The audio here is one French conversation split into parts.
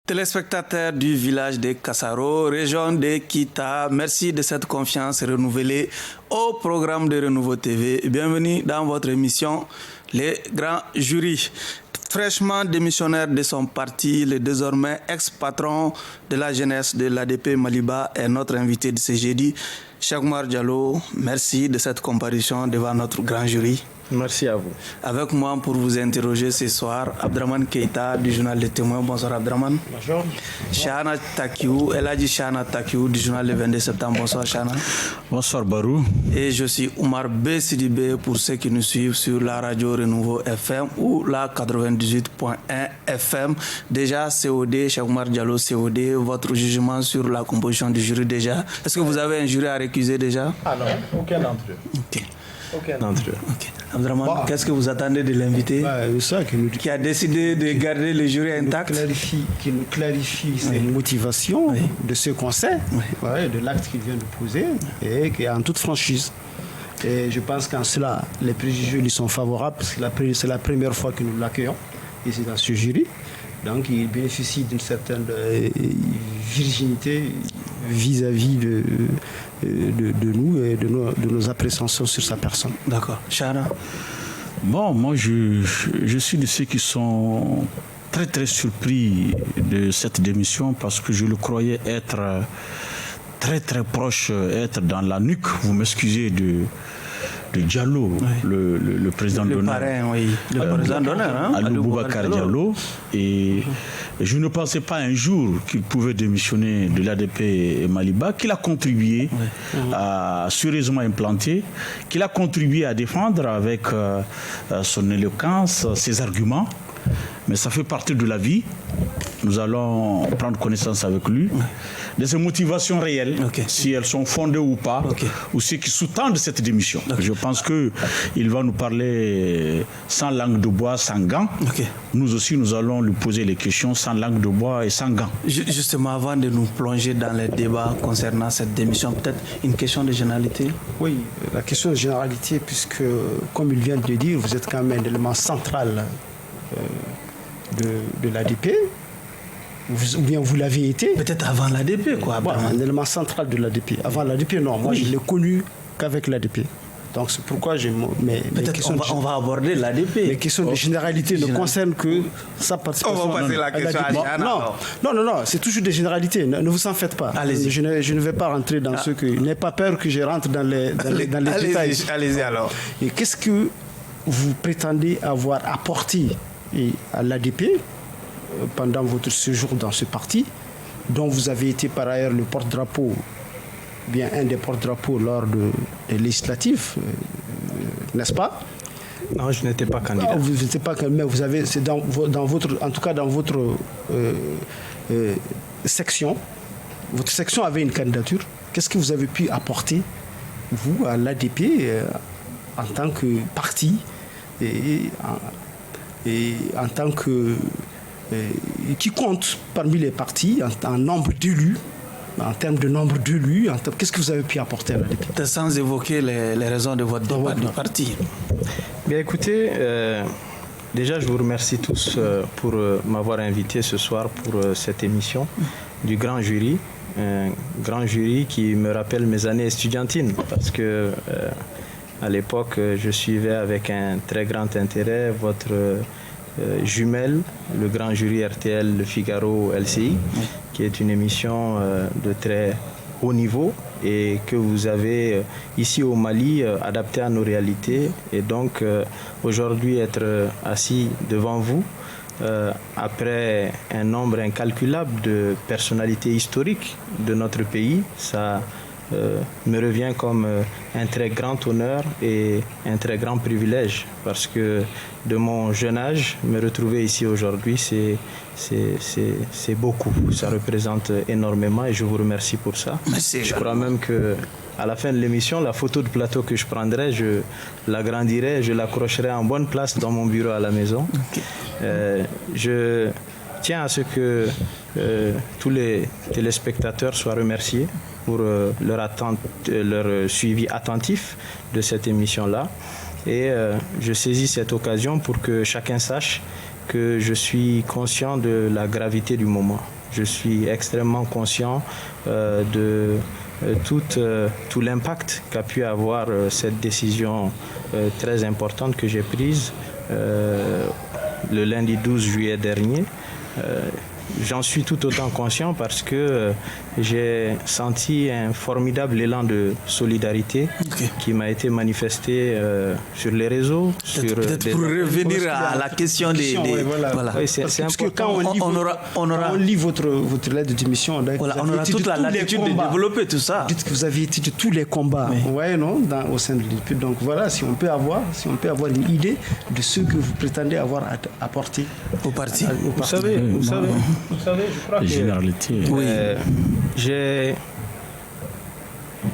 Téléspectateurs du village de Kassaro, région de Kita, merci de cette confiance renouvelée au programme de Renouveau TV. Bienvenue dans votre émission Les Grands Jurys. Fraîchement démissionnaire de son parti, le désormais ex-patron de la jeunesse de l'ADP Maliba est notre invité de ce jeudi. Cheikh Oumar Diallo, merci de cette comparution devant notre grand jury. Merci à vous. Avec moi pour vous interroger ce soir, Abdraman Keita du journal Le Témoin. Bonsoir Abdraman. Bonjour. Shana Takiou, elle a dit Shana Takiou du journal Le 22 septembre. Bonsoir Shana. Bonsoir Barou. Et je suis Oumar B. Sidibé pour ceux qui nous suivent sur la radio Renouveau FM ou la 98.1 FM. Déjà COD, Cheikh Oumar Diallo COD, votre jugement sur la composition du jury déjà. Est-ce que vous avez un jury à récuser déjà? Ah non, aucun d'entre eux. Ok. Aucun d'entre eux. Ok. Abdraman, qu'est-ce que vous attendez de l'invité qui a décidé de garder le jury intact? Qui nous clarifie ses motivations de ce qu'on sait, de l'acte qu'il vient de poser et qui est en toute franchise. Et je pense qu'en cela, les préjugés lui sont favorables parce que c'est la première fois que nous l'accueillons ici dans ce jury. Donc il bénéficie d'une certaine virginité vis-à-vis de nous et de nos appréciations sur sa personne. D'accord. Chara? Bon, moi je suis de ceux qui sont très très surpris de cette démission parce que je le croyais être très très proche, être dans la nuque, vous m'excusez, de Diallo, le président d'honneur. Le président d'honneur, Aliou Boubacar Diallo. Et je ne pensais pas un jour qu'il pouvait démissionner de l'ADP Maliba, qu'il a contribué à sérieusement implanter, qu'il a contribué à défendre avec son éloquence, ses arguments. Mais ça fait partie de la vie. Nous allons prendre connaissance avec lui de ses motivations réelles, si elles sont fondées ou pas, ou ceux qui sous-tendent cette démission. Je pense qu'il va nous parler sans langue de bois, sans gants. Nous aussi, nous allons lui poser les questions sans langue de bois et sans gants. Justement, avant de nous plonger dans les débats concernant cette démission, peut-être une question de généralité? Oui, la question de généralité, puisque, comme il vient de le dire, vous êtes quand même un élément central de l'ADP. Ou bien vous l'avez été. Peut-être avant l'ADP, quoi. Un élément central de l'ADP. Avant l'ADP, non. Moi, je ne l'ai connu qu'avec l'ADP. Donc, c'est pourquoi j'ai... Peut-être on va aborder l'ADP. Les questions de généralité ne concernent que sa participation. On va passer la question à Jana. Non. C'est toujours des généralités. Ne vous en faites pas. Allez-y. Je ne vais pas rentrer dans ce que... N'ayez pas peur que je rentre dans les détails. Allez-y alors. Et qu'est-ce que vous prétendez avoir apporté à l'ADP pendant votre séjour dans ce parti, dont vous avez été par ailleurs le porte-drapeau, bien un des porte-drapeaux lors des législatives, n'est-ce pas? Non, je n'étais pas candidat. Vous n'étiez pas candidat, mais vous avez, c'est dans votre, en tout cas dans votre section, votre section avait une candidature. Qu'est-ce que vous avez pu apporter, vous, à l'ADP, en tant que parti et en tant que qui compte parmi les partis en nombre d'élus, en termes de nombre d'élus, qu'est-ce que vous avez pu apporter à l'ADP? Sans évoquer les raisons de votre départ du parti. Bien écoutez, déjà je vous remercie tous pour m'avoir invité ce soir pour cette émission du grand jury. Un grand jury qui me rappelle mes années estudiantines parce que à l'époque je suivais avec un très grand intérêt votre jumelle, le grand jury RTL, le Figaro LCI, qui est une émission de très haut niveau et que vous avez ici au Mali adapté à nos réalités. Et donc aujourd'hui être assis devant vous après un nombre incalculable de personnalités historiques de notre pays, ça me revient comme un très grand honneur et un très grand privilège parce que de mon jeune âge, me retrouver ici aujourd'hui, c'est c'est beaucoup. Ça représente énormément et je vous remercie pour ça. Merci. Je crois même que à la fin de l'émission, la photo de plateau que je prendrai, je l'agrandirai, je l'accrocherai en bonne place dans mon bureau à la maison. Okay. Je tiens à ce que tous les téléspectateurs soient remerciés pour leur suivi attentif de cette émission-là. Et je saisis cette occasion pour que chacun sache que je suis conscient de la gravité du moment. Je suis extrêmement conscient de tout l'impact qu'a pu avoir cette décision très importante que j'ai prise le lundi 12 juillet dernier. J'en suis tout autant conscient parce que j'ai senti un formidable élan de solidarité qui m'a été manifesté sur les réseaux. Peut-être pour revenir à la question des... Voilà. Oui, c'est parce que quand on lit votre lettre d'émission, on aura toute la latitude de développer tout ça. Dites que vous avez étudié tous les combats au sein de l'IDP. Donc voilà, si on peut avoir une idée de ce que vous prétendez avoir apporté au parti. Vous savez, je crois que j'ai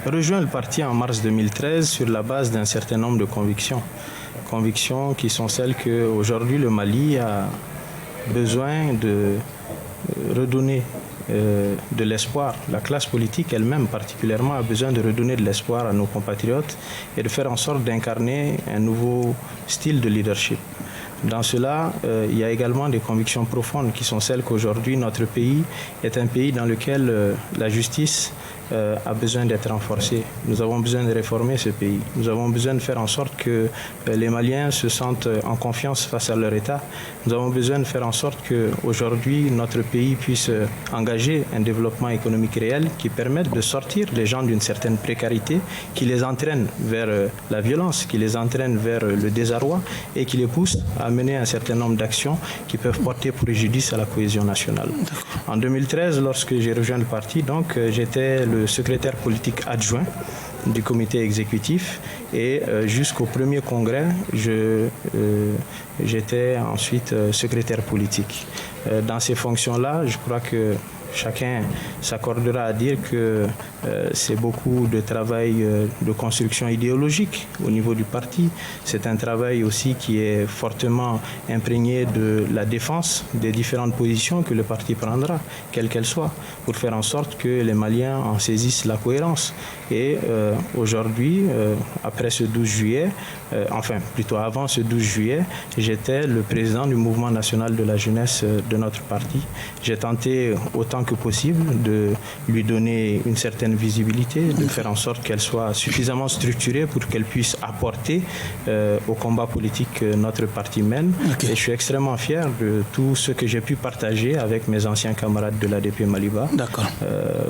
rejoint le parti en mars 2013 sur la base d'un certain nombre de convictions. Convictions qui sont celles qu'aujourd'hui le Mali a besoin de redonner de l'espoir. La classe politique elle-même particulièrement a besoin de redonner de l'espoir à nos compatriotes et de faire en sorte d'incarner un nouveau style de leadership. Dans cela, il y a également des convictions profondes qui sont celles qu'aujourd'hui notre pays est un pays dans lequel la justice a besoin d'être renforcée. Nous avons besoin de réformer ce pays. Nous avons besoin de faire en sorte que les Maliens se sentent en confiance face à leur État. Nous avons besoin de faire en sorte qu'aujourd'hui notre pays puisse engager un développement économique réel qui permette de sortir les gens d'une certaine précarité, qui les entraîne vers la violence, qui les entraîne vers le désarroi et qui les pousse à mener un certain nombre d'actions qui peuvent porter préjudice à la cohésion nationale. En 2013, lorsque j'ai rejoint le parti, donc j'étais le secrétaire politique adjoint du comité exécutif et jusqu'au premier congrès, j'étais ensuite secrétaire politique. Dans ces fonctions-là, je crois que chacun s'accordera à dire que c'est beaucoup de travail de construction idéologique au niveau du parti. C'est un travail aussi qui est fortement imprégné de la défense des différentes positions que le parti prendra, quelles qu'elles soient, pour faire en sorte que les Maliens en saisissent la cohérence. Et aujourd'hui, après ce 12 juillet, enfin plutôt avant ce 12 juillet, j'étais le président du mouvement national de la jeunesse de notre parti. J'ai tenté autant que possible de lui donner une certaine visibilité, de faire en sorte qu'elle soit suffisamment structurée pour qu'elle puisse apporter au combat politique que notre parti mène. Et je suis extrêmement fier de tout ce que j'ai pu partager avec mes anciens camarades de l'ADP Maliba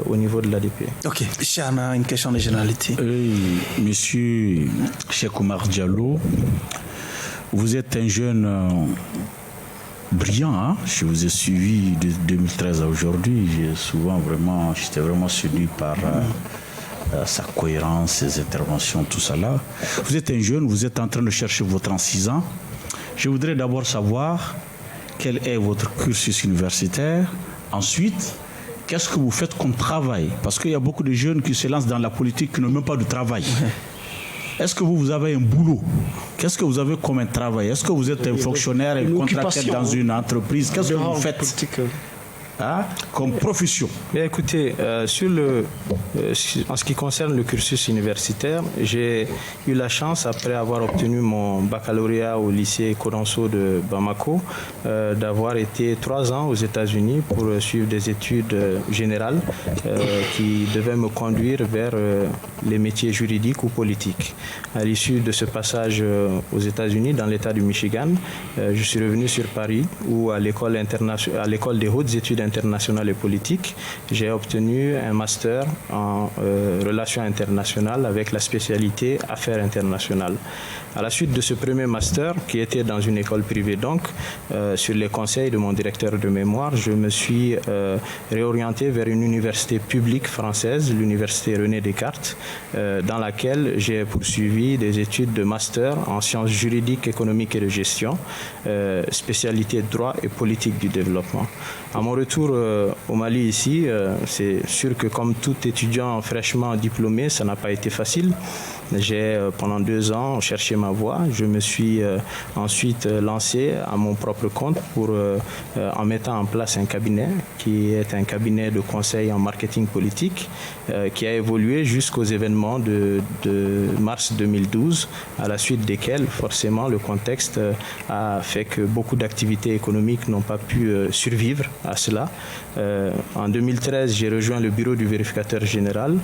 au niveau de l'ADP. Ok. Chana, une question de généralité. Monsieur Cheikh Oumar Diallo, vous êtes un jeune brillant, hein? Je vous ai suivi de 2013 à aujourd'hui. J'étais vraiment séduit par sa cohérence, ses interventions, tout ça là. Vous êtes un jeune, vous êtes en train de chercher votre an 6 ans. Je voudrais d'abord savoir quel est votre cursus universitaire. Ensuite, qu'est-ce que vous faites comme travail? Parce qu'il y a beaucoup de jeunes qui se lancent dans la politique qui n'ont même pas de travail. Est-ce que vous avez un boulot? Qu'est-ce que vous avez comme un travail? Est-ce que vous êtes un fonctionnaire, un contracteur dans une entreprise? Qu'est-ce que vous faites comme profession? Mais écoutez, en ce qui concerne le cursus universitaire, j'ai eu la chance, après avoir obtenu mon baccalauréat au lycée Coranso de Bamako, d'avoir été 3 ans aux États-Unis pour suivre des études générales qui devaient me conduire vers les métiers juridiques ou politiques. À l'issue de ce passage aux États-Unis, dans l'État du Michigan, je suis revenu sur Paris, où à l'école des hautes études internationales et politiques, j'ai obtenu un master en relations internationales avec la spécialité affaires internationales. À la suite de ce premier master, qui était dans une école privée donc, sur les conseils de mon directeur de mémoire, je me suis réorienté vers une université publique française, l'université René Descartes, dans laquelle j'ai poursuivi des études de master en sciences juridiques, économiques et de gestion, spécialité droit et politique du développement. À mon retour au Mali ici, c'est sûr que comme tout étudiant fraîchement diplômé, ça n'a pas été facile. J'ai pendant 2 ans cherché ma voie. Je me suis ensuite lancé à mon propre compte en mettant en place un cabinet qui est un cabinet de conseil en marketing politique qui a évolué jusqu'aux événements de mars 2012, à la suite desquels forcément le contexte a fait que beaucoup d'activités économiques n'ont pas pu survivre à cela. En 2013, j'ai rejoint le bureau du vérificateur général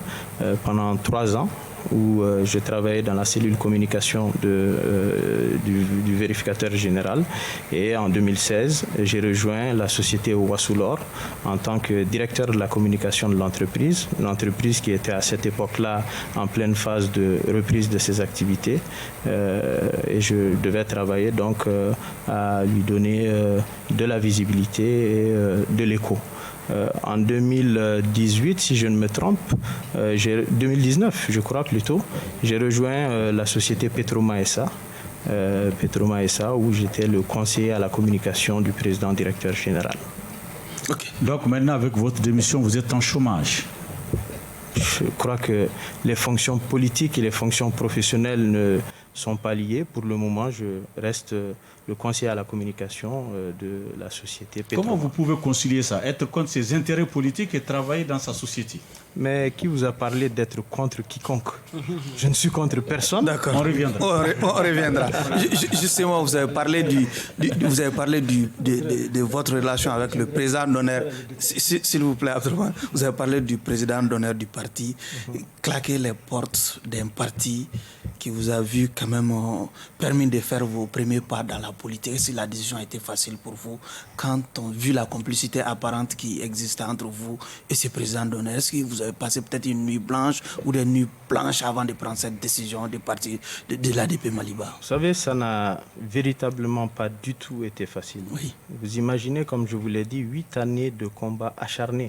pendant 3 ans, où je travaillais dans la cellule communication du vérificateur général. Et en 2016, j'ai rejoint la société Ouassoulor en tant que directeur de la communication de l'entreprise, l'entreprise qui était à cette époque-là en pleine phase de reprise de ses activités. Et je devais travailler donc à lui donner de la visibilité et de l'écho. En 2018, si je ne me trompe, 2019, je crois plutôt, j'ai rejoint la société Petroma SA, où j'étais le conseiller à la communication du président directeur général. Okay. Donc maintenant, avec votre démission, vous êtes en chômage. Je crois que les fonctions politiques et les fonctions professionnelles ne sont pas liées. Pour le moment, je reste le conseiller à la communication de la société Petroma. Comment vous pouvez concilier ça, être contre ses intérêts politiques et travailler dans sa société? Mais qui vous a parlé d'être contre quiconque? Je ne suis contre personne. D'accord. On reviendra. On reviendra. Justement, vous avez parlé de votre relation avec le président d'honneur. S'il vous plaît, Abdourahmane, vous avez parlé du président d'honneur du parti, claquer les portes d'un parti qui vous a vu quand même permis de faire vos premiers pas dans la politique. Si la décision a été facile pour vous, quand on a vu la complicité apparente qui existait entre vous et ce président d'honneur, est-ce que vous avez passé peut-être une nuit blanche ou des nuits blanches avant de prendre cette décision de partir de l'ADP Maliba? Vous savez, ça n'a véritablement pas du tout été facile. Oui. Vous imaginez, comme je vous l'ai dit, 8 années de combat acharné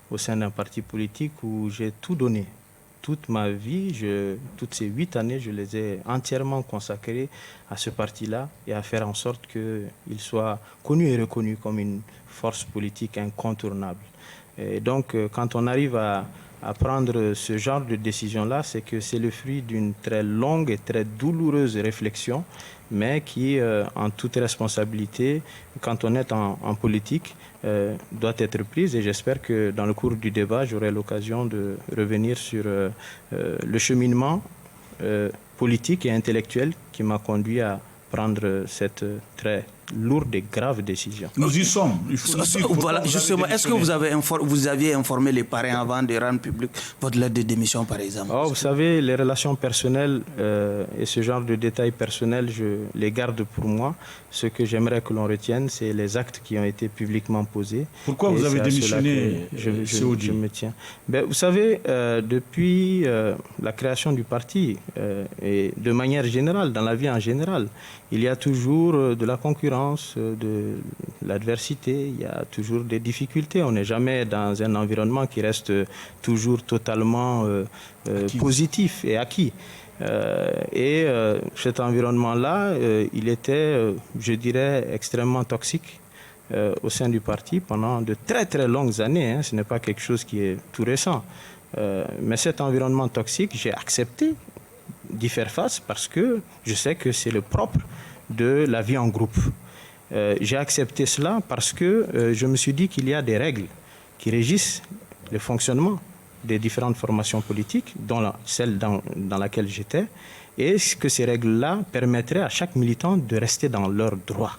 au sein d'un parti politique où j'ai tout donné. Toute ma vie, toutes ces 8 années, je les ai entièrement consacrées à ce parti-là et à faire en sorte qu'il soit connu et reconnu comme une force politique incontournable. Et donc, quand on arrive à prendre ce genre de décision-là, c'est que c'est le fruit d'une très longue et très douloureuse réflexion, mais qui, en toute responsabilité, quand on est en politique, doit être prise. Et j'espère que dans le cours du débat, j'aurai l'occasion de revenir sur le cheminement politique et intellectuel qui m'a conduit à prendre cette très lourde et grave décision. Nous y sommes. Il faut voilà, justement, est-ce que vous aviez informé les parrains avant de rendre public votre lettre de démission, par exemple? Vous savez, les relations personnelles et ce genre de détails personnels, je les garde pour moi. Ce que j'aimerais que l'on retienne, c'est les actes qui ont été publiquement posés. Pourquoi vous avez démissionné, je me tiens. Vous savez, depuis la création du parti, et de manière générale, dans la vie en général, il y a toujours de la concurrence, de l'adversité, il y a toujours des difficultés. On n'est jamais dans un environnement qui reste toujours totalement positif et acquis. Cet environnement-là, il était, je dirais, extrêmement toxique au sein du parti pendant de très très longues années. Ce n'est pas quelque chose qui est tout récent. Mais cet environnement toxique, j'ai accepté d'y faire face parce que je sais que c'est le propre de la vie en groupe. J'ai accepté cela parce que je me suis dit qu'il y a des règles qui régissent le fonctionnement des différentes formations politiques, dont celle dans laquelle j'étais, et que ces règles-là permettraient à chaque militant de rester dans leurs droits.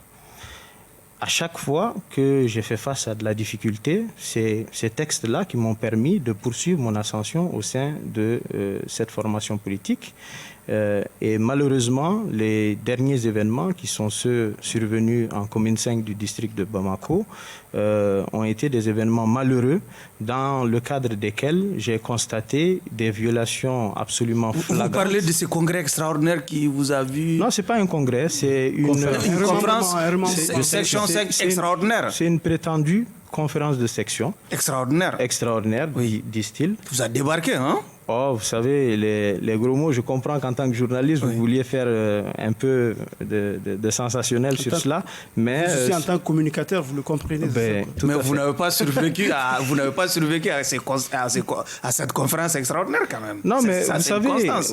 À chaque fois que j'ai fait face à de la difficulté, c'est ces textes-là qui m'ont permis de poursuivre mon ascension au sein de cette formation politique. Et malheureusement, les derniers événements qui sont ceux survenus en commune 5 du district de Bamako ont été des événements malheureux dans le cadre desquels j'ai constaté des violations absolument flagrantes. Vous parlez de ce congrès extraordinaire qui vous a vu... Non, ce n'est pas un congrès, c'est une conférence de section extraordinaire. C'est une prétendue conférence de section. Extraordinaire. Extraordinaire, oui. disent-ils. Vous avez débarqué, hein? Oh, vous savez, les gros mots, je comprends qu'en tant que journaliste, vous vouliez faire un peu de sensationnel sur cela, mais... Vous aussi, en tant que communicateur, vous le comprenez. Mais vous n'avez pas survécu à cette conférence extraordinaire, quand même. Non, mais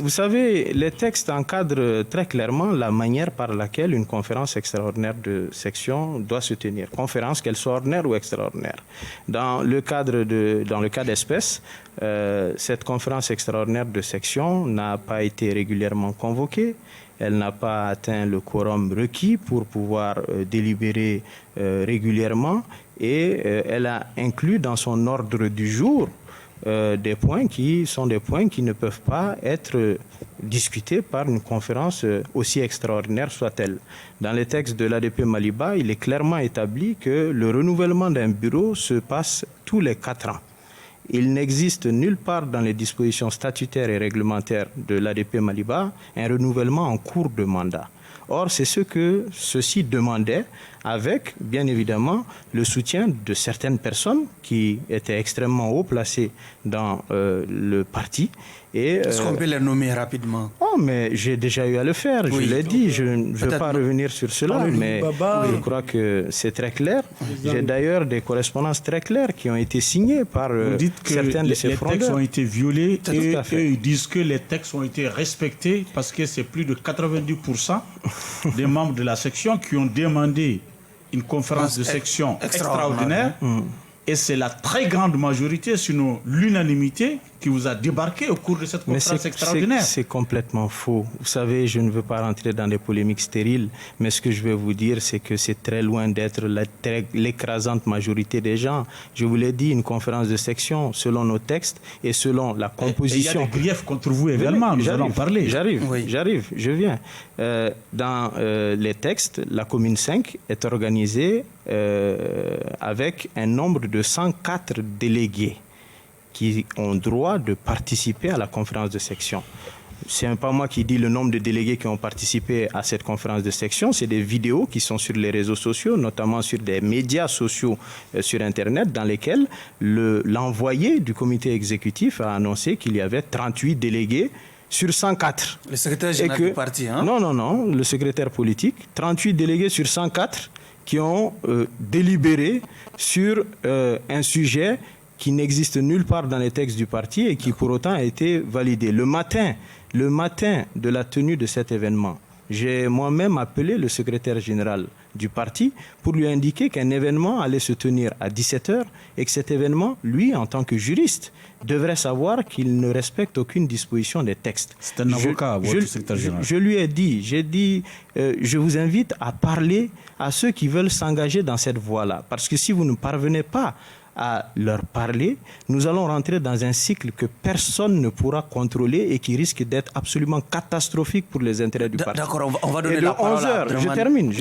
vous savez, les textes encadrent très clairement la manière par laquelle une conférence extraordinaire de section doit se tenir. Conférence, qu'elle soit ordinaire ou extraordinaire. Dans le cas d'espèce, cette conférence extraordinaire de section n'a pas été régulièrement convoquée. Elle n'a pas atteint le quorum requis pour pouvoir délibérer régulièrement et elle a inclus dans son ordre du jour des points qui sont des points qui ne peuvent pas être discutés par une conférence aussi extraordinaire soit-elle. Dans les textes de l'ADP Maliba, il est clairement établi que le renouvellement d'un bureau se passe tous les 4 ans. Il n'existe nulle part dans les dispositions statutaires et réglementaires de l'ADP Maliba un renouvellement en cours de mandat. Or, c'est ce que ceux-ci demandaient avec, bien évidemment, le soutien de certaines personnes qui étaient extrêmement haut placées dans le parti. Est-ce qu'on peut les nommer rapidement? Oh, mais j'ai déjà eu à le faire, je l'ai dit, je ne veux pas revenir sur cela, mais je crois que c'est très clair. J'ai d'ailleurs des correspondances très claires qui ont été signées par certains de ces frondeurs. Les textes ont été violés et eux, ils disent que les textes ont été respectés parce que c'est plus de 90% des membres de la section qui ont demandé une conférence de section extraordinaire. Et c'est la très grande majorité, sinon l'unanimité, qui vous a débarqué au cours de cette conférence extraordinaire. C'est complètement faux. Vous savez, je ne veux pas rentrer dans des polémiques stériles, mais ce que je vais vous dire, c'est que c'est très loin d'être l'écrasante majorité des gens. Je vous l'ai dit, une conférence de section, selon nos textes et selon la composition... Il y a des griefs contre vous également, nous allons parler. J'arrive, je viens. Dans les textes, la commune 5 est organisée avec un nombre de 104 délégués qui ont droit de participer à la conférence de section. Ce n'est pas moi qui dis le nombre de délégués qui ont participé à cette conférence de section, c'est des vidéos qui sont sur les réseaux sociaux, notamment sur des médias sociaux sur Internet, dans lesquels l'envoyé du comité exécutif a annoncé qu'il y avait 38 délégués sur 104. Le secrétaire général du parti, hein? Non, le secrétaire politique. 38 délégués sur 104 qui ont délibéré sur un sujet qui n'existe nulle part dans les textes du parti et qui pour autant a été validé. Le matin de la tenue de cet événement, j'ai moi-même appelé le secrétaire général du parti pour lui indiquer qu'un événement allait se tenir à 17h et que cet événement, lui, en tant que juriste, devrait savoir qu'il ne respecte aucune disposition des textes. C'est un avocat, votre secrétaire général. Je lui ai dit, je vous invite à parler à ceux qui veulent s'engager dans cette voie-là. Parce que si vous ne parvenez pas à leur parler, nous allons rentrer dans un cycle que personne ne pourra contrôler et qui risque d'être absolument catastrophique pour les intérêts du parti. D'accord, on va donner la parole à je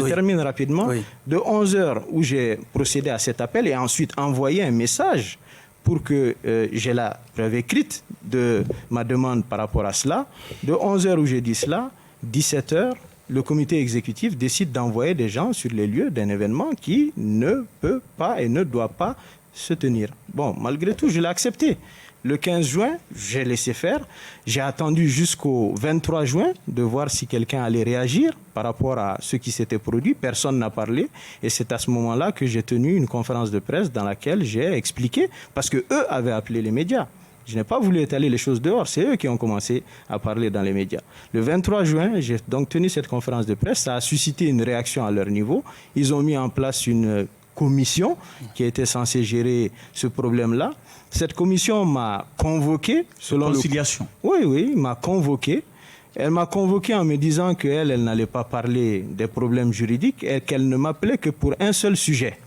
termine rapidement. Oui. De 11h où j'ai procédé à cet appel et ensuite envoyé un message pour que j'ai la preuve écrite de ma demande par rapport à cela. De 11h où j'ai dit cela, 17h, le comité exécutif décide d'envoyer des gens sur les lieux d'un événement qui ne peut pas et ne doit pas se tenir. Bon, malgré tout, je l'ai accepté. Le 15 juin, j'ai laissé faire. J'ai attendu jusqu'au 23 juin de voir si quelqu'un allait réagir par rapport à ce qui s'était produit. Personne n'a parlé. Et c'est à ce moment-là que j'ai tenu une conférence de presse dans laquelle j'ai expliqué, parce qu'eux avaient appelé les médias. Je n'ai pas voulu étaler les choses dehors. C'est eux qui ont commencé à parler dans les médias. Le 23 juin, j'ai donc tenu cette conférence de presse. Ça a suscité une réaction à leur niveau. Ils ont mis en place une commission qui était censée gérer ce problème-là. Cette commission m'a convoqué. Conciliation. Oui, m'a convoqué. Elle m'a convoqué en me disant qu'elle n'allait pas parler des problèmes juridiques et qu'elle ne m'appelait que pour un seul sujet.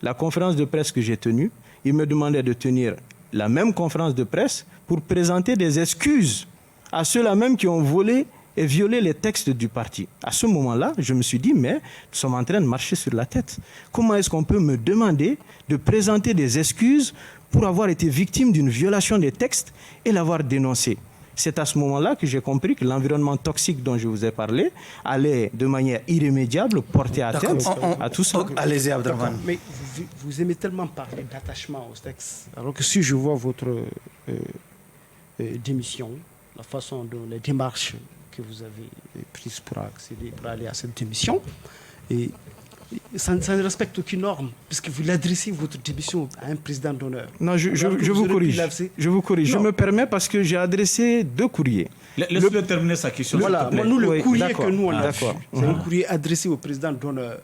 La conférence de presse que j'ai tenue, il me demandait de tenir la même conférence de presse pour présenter des excuses à ceux-là même qui ont volé et violer les textes du parti. À ce moment-là, je me suis dit, mais nous sommes en train de marcher sur la tête. Comment est-ce qu'on peut me demander de présenter des excuses pour avoir été victime d'une violation des textes et l'avoir dénoncé? C'est à ce moment-là que j'ai compris que l'environnement toxique dont je vous ai parlé allait de manière irrémédiable porter atteinte à tout ça. Allez-y, Abdraman. Mais vous aimez tellement parler d'attachement au texte, alors que si je vois votre démission, la façon dont les démarches que vous avez prises pour accéder, pour aller à cette démission, et ça ne respecte aucune norme, puisque vous l'adressez votre démission à un président d'honneur. Non, je vous corrige. Je vous corrige. Je me permets parce que j'ai adressé 2 courriers. Laissez-le terminer sa question. Voilà, nous, le courrier que nous on a reçu, c'est un courrier adressé au président d'honneur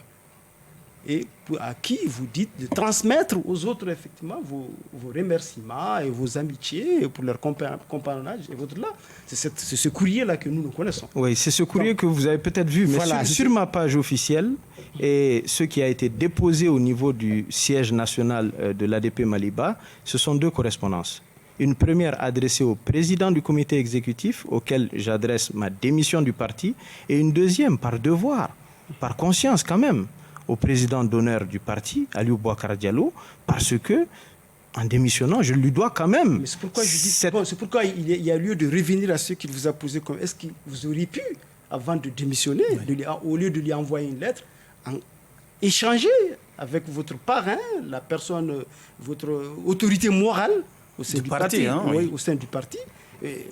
et à qui vous dites de transmettre aux autres effectivement vos remerciements et vos amitiés pour leur compagnonnage et votre là. C'est ce courrier-là que nous connaissons. Oui, c'est ce courrier que vous avez peut-être vu, mais voilà, sur ma page officielle et ce qui a été déposé au niveau du siège national de l'ADP Maliba, ce sont 2 correspondances. Une première adressée au président du comité exécutif, auquel j'adresse ma démission du parti, et une deuxième par devoir, par conscience quand même, au président d'honneur du parti, Aliou Boubacar Diallo, parce que, en démissionnant, je lui dois quand même... Mais c'est pourquoi je dis, c'est pourquoi il y a lieu de revenir à ce qu'il vous a posé comme... Est-ce que vous auriez pu, avant de démissionner, au lieu de lui envoyer une lettre, échanger avec votre parrain, la personne, votre autorité morale au sein du parti, au sein du parti,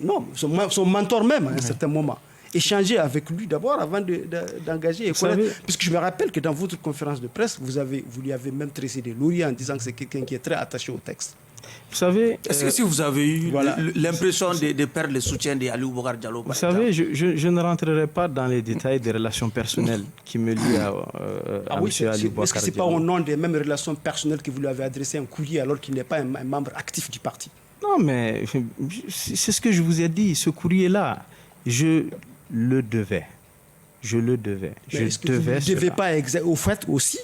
non, son mentor même à un certain moment. Échanger avec lui d'abord avant d'engager. Puisque je me rappelle que dans votre conférence de presse, vous lui avez même tressé des lauriers en disant que c'est quelqu'un qui est très attaché au texte. Vous savez... Est-ce que si vous avez eu l'impression de perdre le soutien d'Aliou Boubacar Diallo? Vous savez, je ne rentrerai pas dans les détails des relations personnelles qui me lient à M. Aliou Boubacar Diallo. Est-ce que ce n'est pas au nom des mêmes relations personnelles que vous lui avez adressé un courrier alors qu'il n'est pas un membre actif du parti? Non, mais c'est ce que je vous ai dit. Ce courrier-là, je le devais. Je le devais. Est-ce que vous ne devez pas, au fait aussi,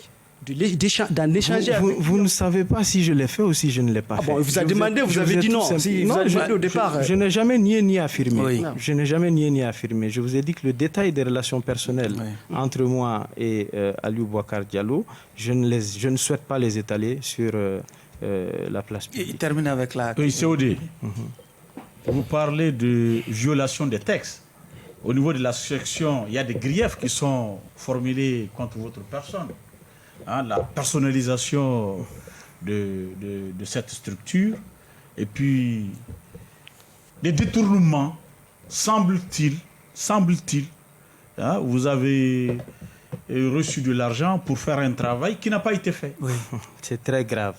d'en échanger avec... Vous ne savez pas si je l'ai fait ou si je ne l'ai pas fait. Bon, vous avez demandé, vous avez dit non. Vous avez demandé au départ. Je n'ai jamais nié ni affirmé. Oui. Je n'ai jamais nié ni affirmé. Je vous ai dit que le détail des relations personnelles entre moi et Aliou Boubacar Diallo, je ne souhaite pas les étaler sur la place publique. Il termine avec la... Oui, COD. Vous parlez de violation des textes. Au niveau de la section, il y a des griefs qui sont formulés contre votre personne. La personnalisation de cette structure et puis des détournements, semble-t-il, vous avez reçu de l'argent pour faire un travail qui n'a pas été fait. Oui, c'est très grave.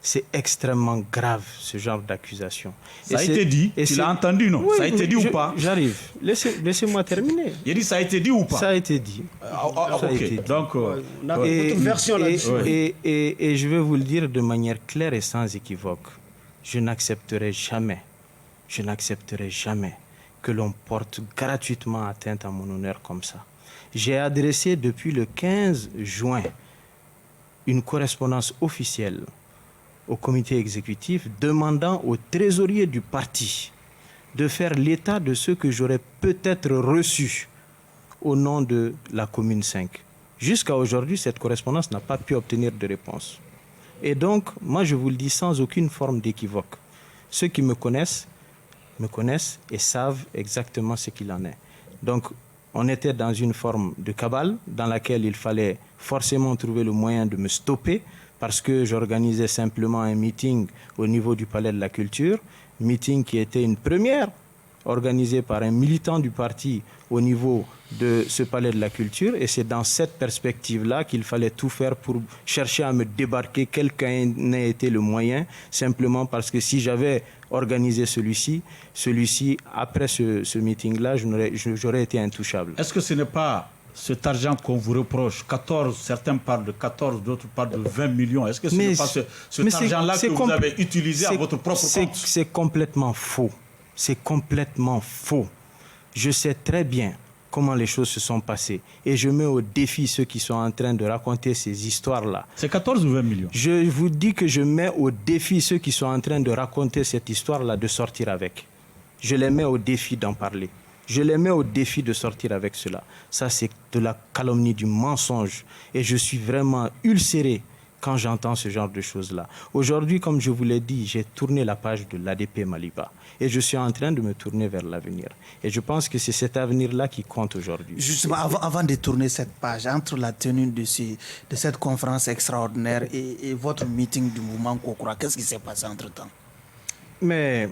C'est extrêmement grave, ce genre d'accusation. Ça a été dit, tu l'as entendu, non? Oui, ça a été dit ou pas? J'arrive. Laissez-moi terminer. Il dit ça a été dit ou pas? Ça a été dit. Ça a été dit. Donc, votre version là-dessus. Et je vais vous le dire de manière claire et sans équivoque. Je n'accepterai jamais que l'on porte gratuitement atteinte à mon honneur comme ça. J'ai adressé depuis le 15 juin une correspondance officielle au comité exécutif demandant au trésorier du parti de faire l'état de ce que j'aurais peut-être reçu au nom de la commune 5. Jusqu'à aujourd'hui, cette correspondance n'a pas pu obtenir de réponse. Et donc, moi je vous le dis sans aucune forme d'équivoque. Ceux qui me connaissent et savent exactement ce qu'il en est. Donc, on était dans une forme de cabale dans laquelle il fallait forcément trouver le moyen de me stopper parce que j'organisais simplement un meeting au niveau du Palais de la Culture, meeting qui était une première organisé par un militant du parti au niveau de ce Palais de la Culture, et c'est dans cette perspective-là qu'il fallait tout faire pour chercher à me débarquer, quel qu'en ait été le moyen, simplement parce que si j'avais organisé celui-ci, après ce meeting-là, j'aurais été intouchable. Est-ce que ce n'est pas cet argent qu'on vous reproche, 14, certains parlent de 14, d'autres parlent de 20 millions, est-ce que ce n'est pas cet argent-là que vous avez utilisé à votre propre compte? C'est complètement faux. C'est complètement faux. Je sais très bien comment les choses se sont passées. Et je mets au défi ceux qui sont en train de raconter ces histoires-là. C'est 14 ou 20 millions? Je vous dis que je mets au défi ceux qui sont en train de raconter cette histoire-là de sortir avec. Je les mets au défi d'en parler. Je les mets au défi de sortir avec cela. Ça, c'est de la calomnie, du mensonge. Et je suis vraiment ulcéré quand j'entends ce genre de choses-là. Aujourd'hui, comme je vous l'ai dit, j'ai tourné la page de l'ADP Maliba. Et je suis en train de me tourner vers l'avenir. Et je pense que c'est cet avenir-là qui compte aujourd'hui. Justement, avant de tourner cette page, entre la tenue de cette conférence extraordinaire et votre meeting du mouvement Kokora, qu'est-ce qui s'est passé entre-temps? Mais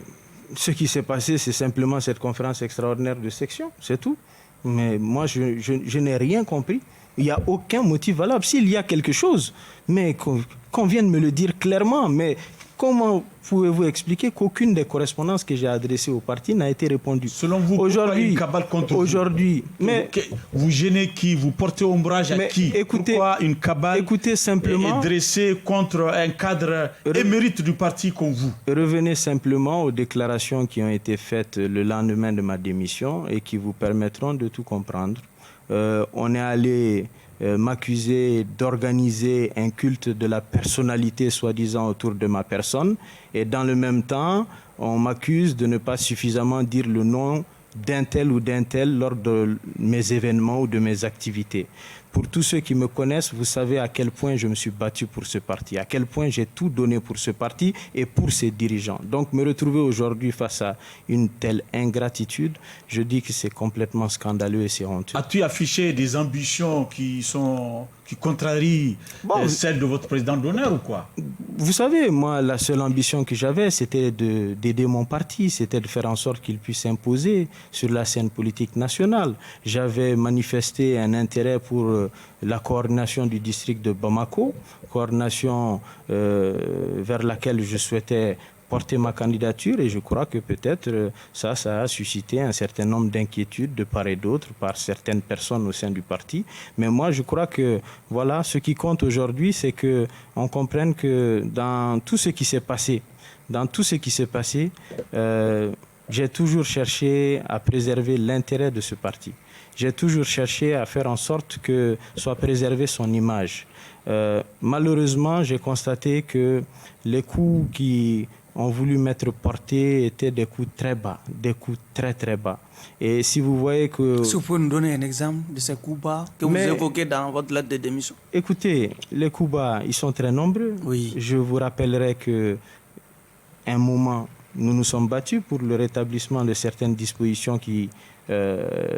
ce qui s'est passé, c'est simplement cette conférence extraordinaire de section, c'est tout. Mais moi, je n'ai rien compris. Il n'y a aucun motif valable. S'il y a quelque chose, mais qu'on vienne me le dire clairement. Mais comment pouvez-vous expliquer qu'aucune des correspondances que j'ai adressées au parti n'a été répondue? Selon vous, aujourd'hui, une cabale contre aujourd'hui, vous? Mais vous gênez qui? Vous portez ombrage à qui? Écoutez, pourquoi une cabale simplement, est dressée contre un cadre émérite du parti comme vous? Revenez simplement aux déclarations qui ont été faites le lendemain de ma démission et qui vous permettront de tout comprendre. On est allé m'accuser d'organiser un culte de la personnalité soi-disant autour de ma personne, et dans le même temps, on m'accuse de ne pas suffisamment dire le nom d'un tel ou d'un tel lors de mes événements ou de mes activités. Pour tous ceux qui me connaissent, vous savez à quel point je me suis battu pour ce parti, à quel point j'ai tout donné pour ce parti et pour ses dirigeants. Donc me retrouver aujourd'hui face à une telle ingratitude, je dis que c'est complètement scandaleux et c'est honteux. As-tu affiché des ambitions qui contrarient celles de votre président d'honneur ou quoi? Vous savez, moi, la seule ambition que j'avais, c'était d'aider mon parti, c'était de faire en sorte qu'il puisse s'imposer sur la scène politique nationale. J'avais manifesté un intérêt pour la coordination du district de Bamako, coordination vers laquelle je souhaitais porter ma candidature, et je crois que peut-être ça a suscité un certain nombre d'inquiétudes de part et d'autre par certaines personnes au sein du parti. Mais moi, je crois que voilà, ce qui compte aujourd'hui, c'est qu'on comprenne que dans tout ce qui s'est passé, j'ai toujours cherché à préserver l'intérêt de ce parti. J'ai toujours cherché à faire en sorte que soit préservée son image. Malheureusement, j'ai constaté que les coups qui ont voulu m'être portés étaient des coups très bas, des coups très très bas. Et si vous voyez que... Si vous pouvez nous donner un exemple de ces coups bas que vous évoquez dans votre lettre de démission. Écoutez, les coups bas, ils sont très nombreux. Oui. Je vous rappellerai qu'à un moment, nous nous sommes battus pour le rétablissement de certaines dispositions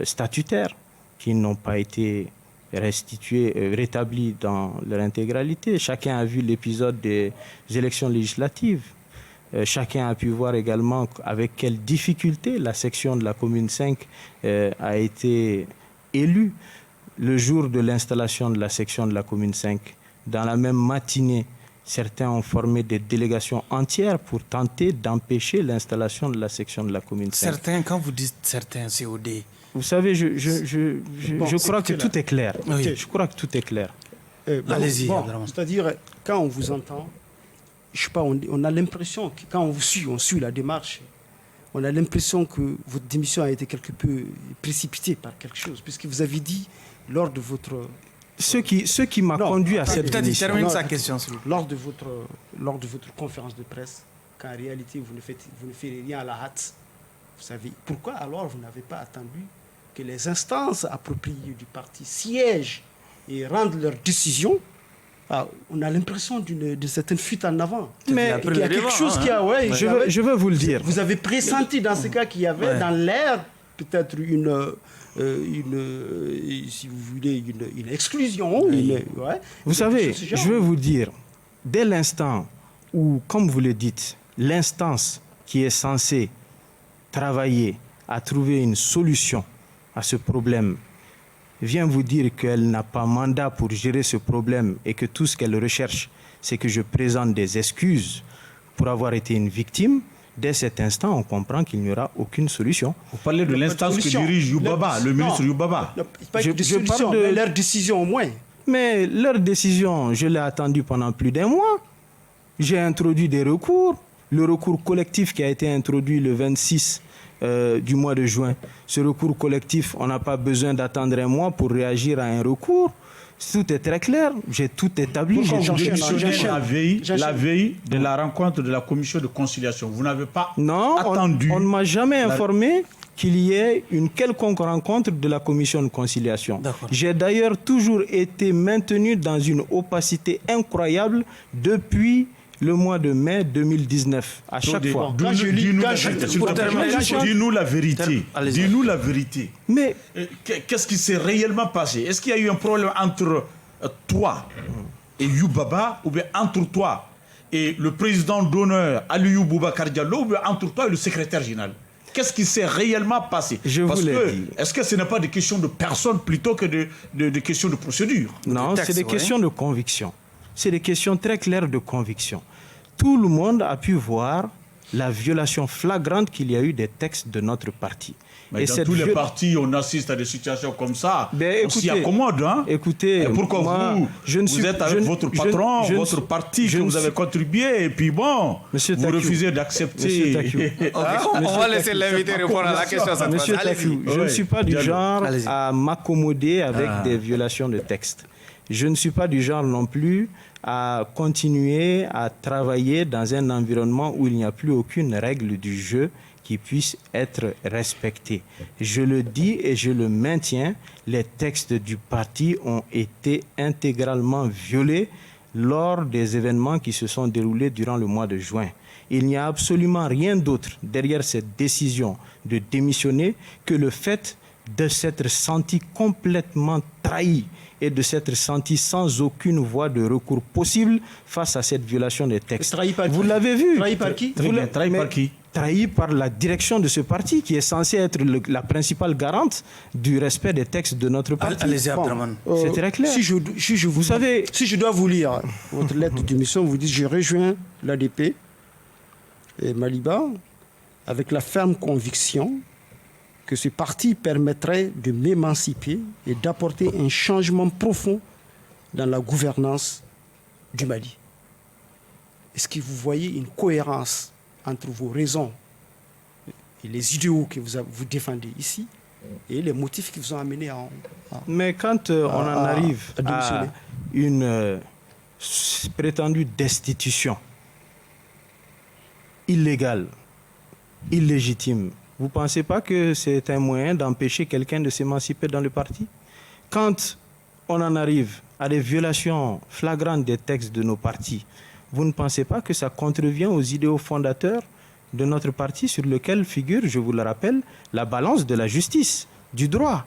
statutaires qui n'ont pas été rétablies dans leur intégralité. Chacun a vu l'épisode des élections législatives. Chacun a pu voir également avec quelle difficulté la section de la commune 5 a été élue le jour de l'installation de la section de la commune 5. Dans la même matinée, certains ont formé des délégations entières pour tenter d'empêcher l'installation de la section de la commune 5. Certains, quand vous dites certains COD... Vous savez, je crois que tout est clair. Oui. Je crois que tout est clair. Allez-y. C'est-à-dire, quand on vous entend, je sais pas, on a l'impression que quand on suit la démarche, on a l'impression que votre démission a été quelque peu précipitée par quelque chose, puisque vous avez dit lors de votre... Ce qui m'a conduit à cette démission... Termine sa question, s'il vous plaît. Lors de votre conférence de presse, qu'en réalité, vous ne faites rien à la hâte, vous savez, pourquoi alors vous n'avez pas attendu que les instances appropriées du parti siègent et rendent leurs décisions? On a l'impression d'une certaine fuite en avant. Mais il y a quelque chose qui a... Ouais, je veux vous le dire. Vous avez pressenti dans ce cas qu'il y avait dans l'air peut-être si vous voulez, une exclusion. Vous savez, je veux vous dire, dès l'instant où, comme vous le dites, l'instance qui est censée travailler à trouver une solution à ce problème vient vous dire qu'elle n'a pas mandat pour gérer ce problème et que tout ce qu'elle recherche, c'est que je présente des excuses pour avoir été une victime, dès cet instant, on comprend qu'il n'y aura aucune solution. Vous parlez de l'instance que dirige Youbaba, le ministre Youbaba. Je parle de leur décision au moins. Mais leur décision, je l'ai attendue pendant plus d'1 mois. J'ai introduit des recours. Le recours collectif qui a été introduit le 26 du mois de juin. Ce recours collectif, on n'a pas besoin d'attendre 1 mois pour réagir à un recours. Tout est très clair, j'ai tout établi. La veille de la rencontre de la commission de conciliation, vous n'avez pas attendu. On ne m'a jamais informé qu'il y ait une quelconque rencontre de la commission de conciliation. D'accord. J'ai d'ailleurs toujours été maintenu dans une opacité incroyable depuis le mois de mai 2019, à chaque fois. Dis-nous la vérité. Dis-nous la vérité. Mais qu'est-ce qui s'est réellement passé? Est-ce qu'il y a eu un problème entre toi et Youbaba, ou bien entre toi et le président d'honneur Aliou Boubacar Diallo, ou bien entre toi et le secrétaire général? Qu'est-ce qui s'est réellement passé? Est-ce que ce n'est pas des questions de personnes plutôt que de questions de procédure? Non, c'est des questions de conviction. C'est des questions très claires de conviction. Tout le monde a pu voir la violation flagrante qu'il y a eu des textes de notre parti. Mais dans tous les partis, on assiste à des situations comme ça. On s'y accommode. Hein? Écoutez, pourquoi vous êtes avec votre patron, votre parti, que vous avez contribué, et puis bon, vous refusez d'accepter. On va laisser l'invité répondre à la question. Monsieur Tafiou, je ne suis pas du genre à m'accommoder avec des violations de textes. Je ne suis pas du genre non plus à continuer à travailler dans un environnement où il n'y a plus aucune règle du jeu qui puisse être respectée. Je le dis et je le maintiens, les textes du parti ont été intégralement violés lors des événements qui se sont déroulés durant le mois de juin. Il n'y a absolument rien d'autre derrière cette décision de démissionner que le fait de s'être senti complètement trahi et de s'être senti sans aucune voie de recours possible face à cette violation des textes. Trahi par qui? Vous l'avez vu. Trahi par qui? Trahi par qui? Trahi par la direction de ce parti qui est censé être la principale garante du respect des textes de notre parti. Allez-y, Abdraman. C'est très clair. Si je dois vous lire votre lettre de démission, vous dites « Je rejoins l'ADP et Maliba avec la ferme conviction que ce parti permettrait de m'émanciper et d'apporter un changement profond dans la gouvernance du Mali. » Est-ce que vous voyez une cohérence entre vos raisons et les idéaux que vous défendez ici et les motifs qui vous ont amené à... Mais quand on en arrive à une prétendue destitution illégale, illégitime, vous ne pensez pas que c'est un moyen d'empêcher quelqu'un de s'émanciper dans le parti? Quand on en arrive à des violations flagrantes des textes de nos partis, vous ne pensez pas que ça contrevient aux idéaux fondateurs de notre parti sur lequel figure, je vous le rappelle, la balance de la justice, du droit?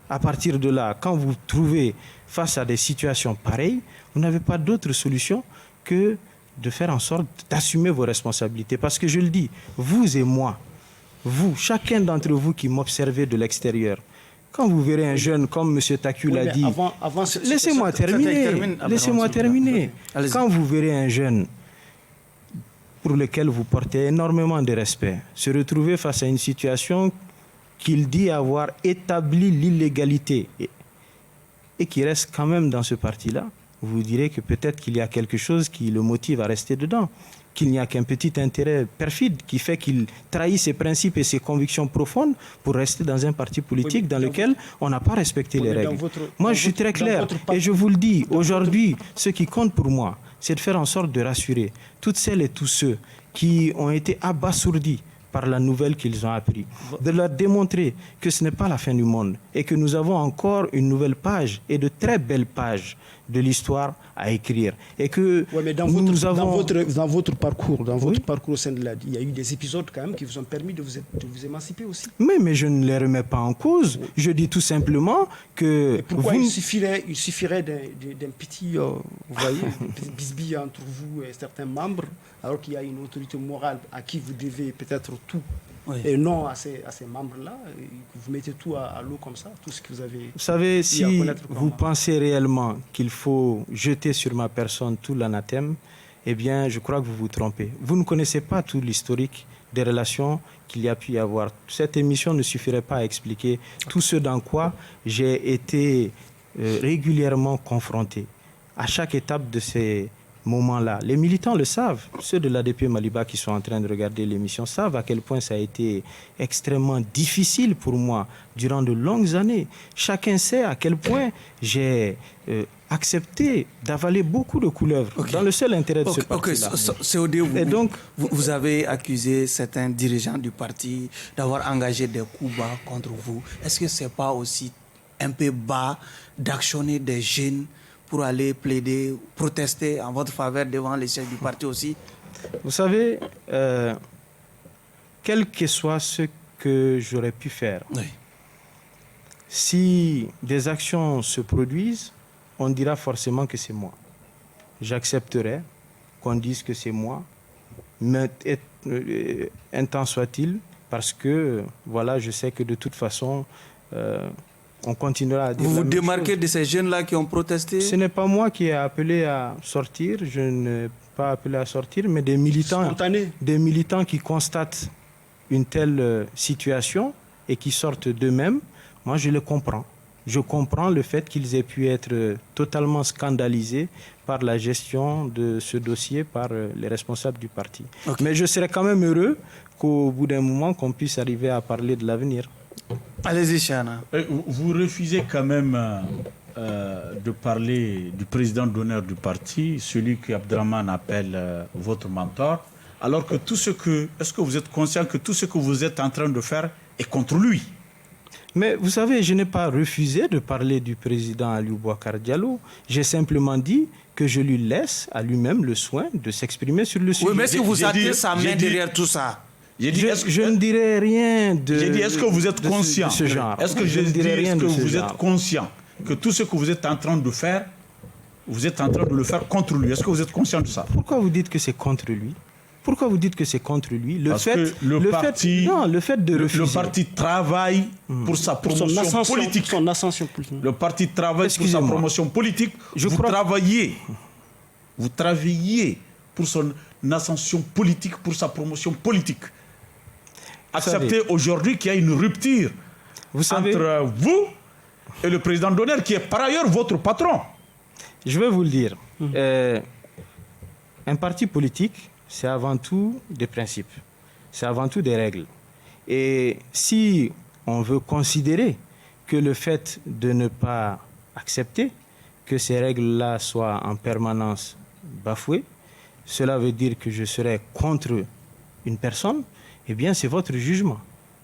À partir de là, quand vous trouvez face à des situations pareilles, vous n'avez pas d'autre solution que de faire en sorte d'assumer vos responsabilités. Parce que je le dis, vous et moi, vous, chacun d'entre vous qui m'observez de l'extérieur, quand vous verrez un jeune, comme M. Taku l'a dit, laissez-moi terminer. Laissez-moi terminer. Quand vous verrez un jeune pour lequel vous portez énormément de respect se retrouver face à une situation qu'il dit avoir établi l'illégalité et qui reste quand même dans ce parti-là, vous direz que peut-être qu'il y a quelque chose qui le motive à rester dedans, qu'il n'y a qu'un petit intérêt perfide qui fait qu'il trahit ses principes et ses convictions profondes pour rester dans un parti politique dans lequel on n'a pas respecté les règles. Moi, je suis très clair et je vous le dis, aujourd'hui, ce qui compte pour moi, c'est de faire en sorte de rassurer toutes celles et tous ceux qui ont été abasourdis par la nouvelle qu'ils ont appris, de leur démontrer que ce n'est pas la fin du monde et que nous avons encore une nouvelle page et de très belles pages de l'histoire à écrire. Et que dans votre parcours au sein de l'ADI, il y a eu des épisodes quand même qui vous ont permis de vous émanciper aussi. Mais je ne les remets pas en cause. Je dis tout simplement que... Et pourquoi il suffirait d'un petit, vous voyez, bisbille entre vous et certains membres, alors qu'il y a une autorité morale à qui vous devez peut-être tout, et non à ces membres-là, vous mettez tout à l'eau comme ça, tout ce que vous avez... Vous savez, si vous pensez réellement qu'il faut jeter sur ma personne tout l'anathème, eh bien, je crois que vous vous trompez. Vous ne connaissez pas tout l'historique des relations qu'il y a pu y avoir. Cette émission ne suffirait pas à expliquer tout ce dans quoi j'ai été régulièrement confronté. À chaque étape de ces moment-là. Les militants le savent. Ceux de l'ADP Maliba qui sont en train de regarder l'émission savent à quel point ça a été extrêmement difficile pour moi durant de longues années. Chacun sait à quel point j'ai accepté d'avaler beaucoup de couleuvres dans le seul intérêt de ce parti-là. COD, vous avez accusé certains dirigeants du parti d'avoir engagé des coups bas contre vous. Est-ce que ce n'est pas aussi un peu bas d'actionner des jeunes pour aller plaider, protester en votre faveur devant les chefs du parti aussi? Vous savez, quel que soit ce que j'aurais pu faire, si des actions se produisent, on dira forcément que c'est moi. J'accepterai qu'on dise que c'est moi, mais un temps soit-il, parce que voilà, je sais que de toute façon, on continuera à dire. Vous vous démarquez de ces jeunes-là qui ont protesté? Ce n'est pas moi qui ai appelé à sortir, je n'ai pas appelé à sortir, mais des militants qui constatent une telle situation et qui sortent d'eux-mêmes. Moi, je les comprends. Je comprends le fait qu'ils aient pu être totalement scandalisés par la gestion de ce dossier par les responsables du parti. Mais je serais quand même heureux qu'au bout d'un moment, qu'on puisse arriver à parler de l'avenir. Allez-y, Chana. Vous refusez quand même de parler du président d'honneur du parti, celui que Abdraman appelle votre mentor, alors que est-ce que vous êtes conscient que tout ce que vous êtes en train de faire est contre lui? Mais vous savez, je n'ai pas refusé de parler du président Aliou Boubacar Diallo. J'ai simplement dit que je lui laisse à lui-même le soin de s'exprimer sur le sujet. Oui, mais est-ce que vous sentez sa main derrière tout ça? Je ne dirai rien de J'ai dit, est-ce que vous êtes conscient de ce genre? Est-ce que vous êtes conscient que tout ce que vous êtes en train de faire, vous êtes en train de le faire contre lui? Est-ce que vous êtes conscient de ça? Pourquoi vous dites que c'est contre lui? Pourquoi vous dites que c'est contre lui? Le fait de refuser. Le parti travaille pour sa promotion politique. Son ascension politique. Le parti travaille pour sa promotion politique. Vous travaillez pour son ascension politique, pour sa promotion politique. Acceptez aujourd'hui qu'il y a une rupture entre vous et le président d'honneur, qui est par ailleurs votre patron. Je vais vous le dire. Un parti politique, c'est avant tout des principes, c'est avant tout des règles. Et si on veut considérer que le fait de ne pas accepter que ces règles-là soient en permanence bafouées, cela veut dire que je serais contre une personne, eh bien c'est votre jugement.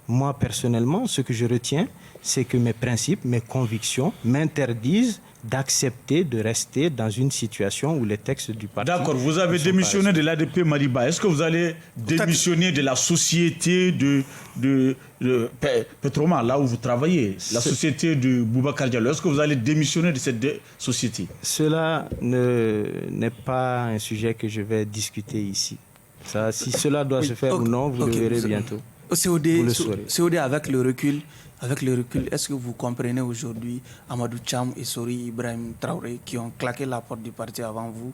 Moi, personnellement, ce que je retiens, c'est que mes principes, mes convictions m'interdisent d'accepter de rester dans une situation où les textes du parti... D'accord, vous avez démissionné de l'ADP Maliba. Est-ce que vous allez démissionner de la société de Petroma, là où vous travaillez, la société de Boubacar Diallo? Est-ce que vous allez démissionner de cette société? Cela n'est pas un sujet que je vais discuter ici. Si cela doit se faire ou non, vous le verrez bientôt. COD, avec le recul, est-ce que vous comprenez aujourd'hui Amadou Cham et Sori Ibrahim Traoré qui ont claqué la porte du parti avant vous?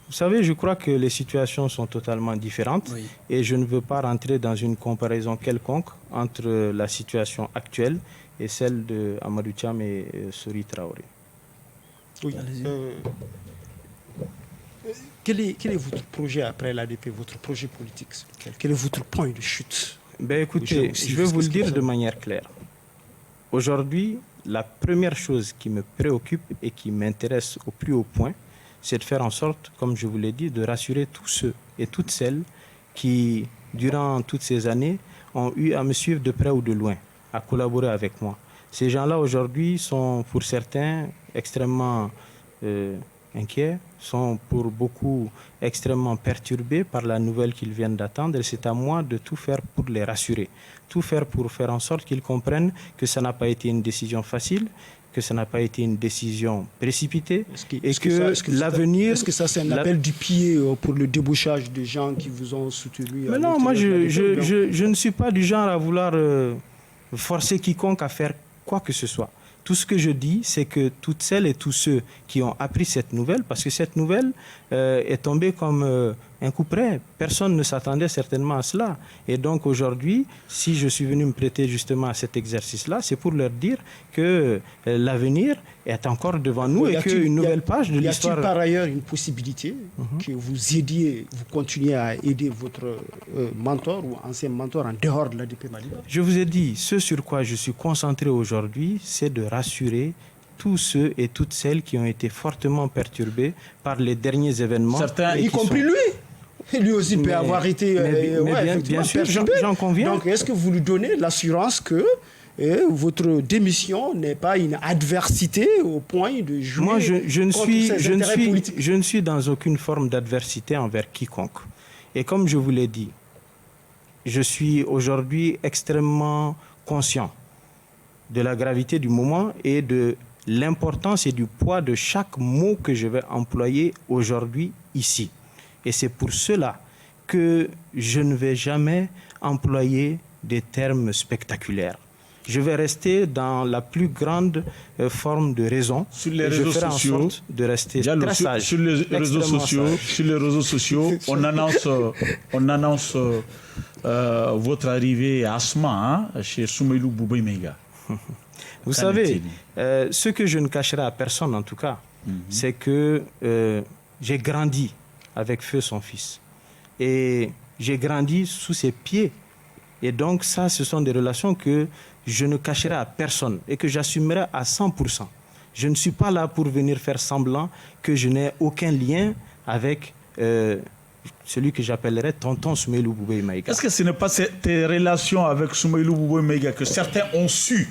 Vous savez, je crois que les situations sont totalement différentes et je ne veux pas rentrer dans une comparaison quelconque entre la situation actuelle et celle de Amadou Cham et Sori Traoré. Oui. Quel est votre projet après l'ADP, votre projet politique? Quel est votre point de chute? Écoutez, je vais vous le dire de manière claire. Aujourd'hui, la première chose qui me préoccupe et qui m'intéresse au plus haut point, c'est de faire en sorte, comme je vous l'ai dit, de rassurer tous ceux et toutes celles qui, durant toutes ces années, ont eu à me suivre de près ou de loin, à collaborer avec moi. Ces gens-là, aujourd'hui, sont pour certains extrêmement inquiets, sont pour beaucoup extrêmement perturbés par la nouvelle qu'ils viennent d'attendre. Et c'est à moi de tout faire pour les rassurer, tout faire pour faire en sorte qu'ils comprennent que ça n'a pas été une décision facile, que ça n'a pas été une décision précipitée, l'avenir... Est-ce que ça c'est un appel du pied pour le débauchage des gens qui vous ont soutenu? Mais non, moi je ne suis pas du genre à vouloir forcer quiconque à faire quoi que ce soit. Tout ce que je dis, c'est que toutes celles et tous ceux qui ont appris cette nouvelle, parce que cette nouvelle est tombée comme un coup près. Personne ne s'attendait certainement à cela. Et donc aujourd'hui, si je suis venu me prêter justement à cet exercice-là, c'est pour leur dire que l'avenir est encore devant nous et qu'une nouvelle page de l'histoire... Y a-t-il par ailleurs une possibilité que vous aidiez, vous continuez à aider votre mentor ou ancien mentor en dehors de l'ADP Maliba? Je vous ai dit, ce sur quoi je suis concentré aujourd'hui, c'est de rassurer tous ceux et toutes celles qui ont été fortement perturbés par les derniers événements. Certains, y compris lui. Lui aussi peut avoir été bien sûr, perturbé. j'en conviens. Donc, est-ce que vous lui donnez l'assurance que votre démission n'est pas une adversité au point de jouer Moi, je ne suis dans aucune forme d'adversité envers quiconque. Et comme je vous l'ai dit, je suis aujourd'hui extrêmement conscient de la gravité du moment et de l'importance et du poids de chaque mot que je vais employer aujourd'hui ici. Et c'est pour cela que je ne vais jamais employer des termes spectaculaires. Je vais rester dans la plus grande forme de raison. Sur les réseaux sociaux, de rester très sage. Sur les réseaux sociaux, on annonce votre arrivée à Asma, chez Soumaïlou Boubaï Meiga. Vous savez, ce que je ne cacherai à personne en tout cas, c'est que j'ai grandi avec Feu son fils. Et j'ai grandi sous ses pieds. Et donc ça, ce sont des relations que je ne cacherai à personne et que j'assumerai à 100%. Je ne suis pas là pour venir faire semblant que je n'ai aucun lien avec celui que j'appellerais tonton Soumaïlou Boubaï Maïga. Est-ce que ce n'est pas tes relations avec Soumaïlou Boubaï Maïga que certains ont su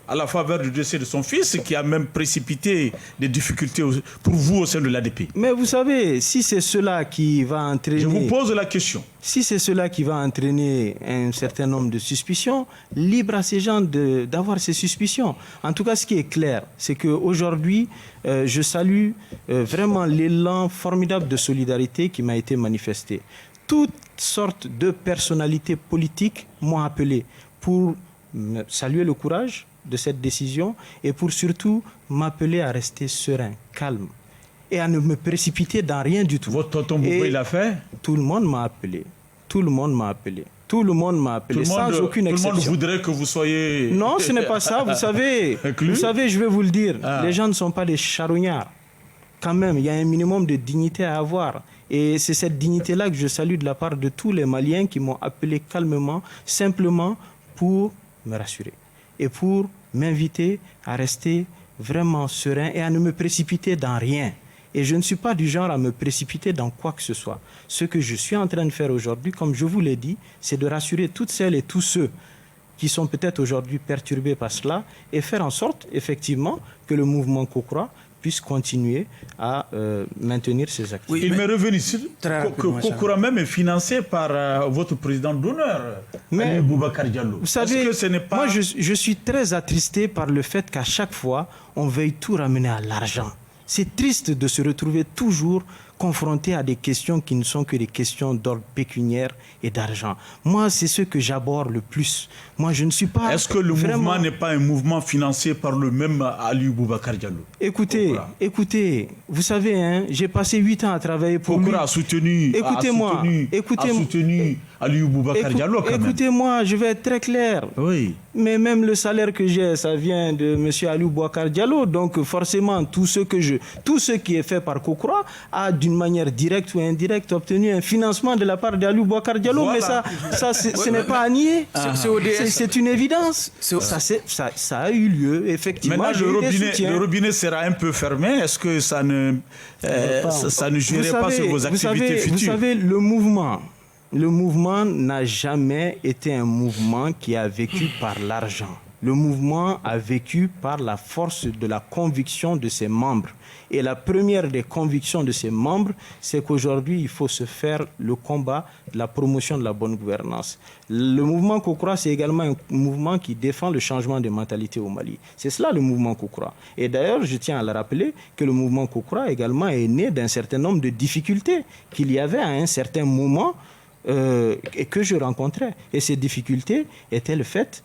à la faveur du décès de son fils, qui a même précipité des difficultés pour vous au sein de l'ADP? Mais vous savez, si c'est cela qui va entraîner... Je vous pose la question. Si c'est cela qui va entraîner un certain nombre de suspicions, libre à ces gens d'avoir ces suspicions. En tout cas, ce qui est clair, c'est qu'aujourd'hui, je salue vraiment l'élan formidable de solidarité qui m'a été manifesté. Toutes sortes de personnalités politiques m'ont appelé pour saluer le courage de cette décision et pour surtout m'appeler à rester serein, calme et à ne me précipiter dans rien du tout. Votre tonton Boubaï l'a fait? Tout le monde m'a appelé. Tout le monde m'a appelé. Tout le monde m'a appelé, sans aucune exception. Tout le monde voudrait que vous soyez... Non, ce n'est pas ça. Vous savez, je vais vous le dire, les gens ne sont pas des charognards. Quand même, il y a un minimum de dignité à avoir. Et c'est cette dignité-là que je salue de la part de tous les Maliens qui m'ont appelé calmement, simplement pour me rassurer et pour m'inviter à rester vraiment serein et à ne me précipiter dans rien. Et je ne suis pas du genre à me précipiter dans quoi que ce soit. Ce que je suis en train de faire aujourd'hui, comme je vous l'ai dit, c'est de rassurer toutes celles et tous ceux qui sont peut-être aujourd'hui perturbés par cela et faire en sorte, effectivement, que le mouvement Kokra puisse continuer à maintenir ses activités. Oui, il m'est revenu que Kokra même est financé par votre président d'honneur, Ali Boubacar Diallo. Vous savez, que ce n'est pas... moi je suis très attristé par le fait qu'à chaque fois, on veuille tout ramener à l'argent. C'est triste de se retrouver toujours confronté à des questions qui ne sont que des questions d'ordre pécuniaire et d'argent. Moi, c'est ce que j'aborde le plus. Moi, je ne suis pas... Est-ce que le mouvement n'est pas un mouvement financé par le même Ali Boubacar Diallo? Écoutez, vous savez, hein, j'ai passé 8 ans à travailler pour lui. A soutenu Ali Boubacar Diallo quand même. Écoutez-moi, je vais être très clair. Oui. Mais même le salaire que j'ai, ça vient de M. Ali Boubacar Diallo. Donc forcément, tout ce qui est fait par Kokra a d'une manière directe ou indirecte obtenu un financement de la part d'Ali Boubacar Diallo. Voilà. Mais ça ce n'est pas à nier. C'est une évidence. Ça a eu lieu, effectivement. Maintenant, le robinet sera un peu fermé. Est-ce que ça ne jouerait pas sur vos activités futures? Vous savez, le mouvement n'a jamais été un mouvement qui a vécu par l'argent. Le mouvement a vécu par la force de la conviction de ses membres. Et la première des convictions de ses membres, c'est qu'aujourd'hui, il faut se faire le combat de la promotion de la bonne gouvernance. Le mouvement Kokra, c'est également un mouvement qui défend le changement des mentalités au Mali. C'est cela le mouvement Kokra. Et d'ailleurs, je tiens à le rappeler que le mouvement Kokra également est né d'un certain nombre de difficultés qu'il y avait à un certain moment et que je rencontrais. Et ces difficultés étaient le fait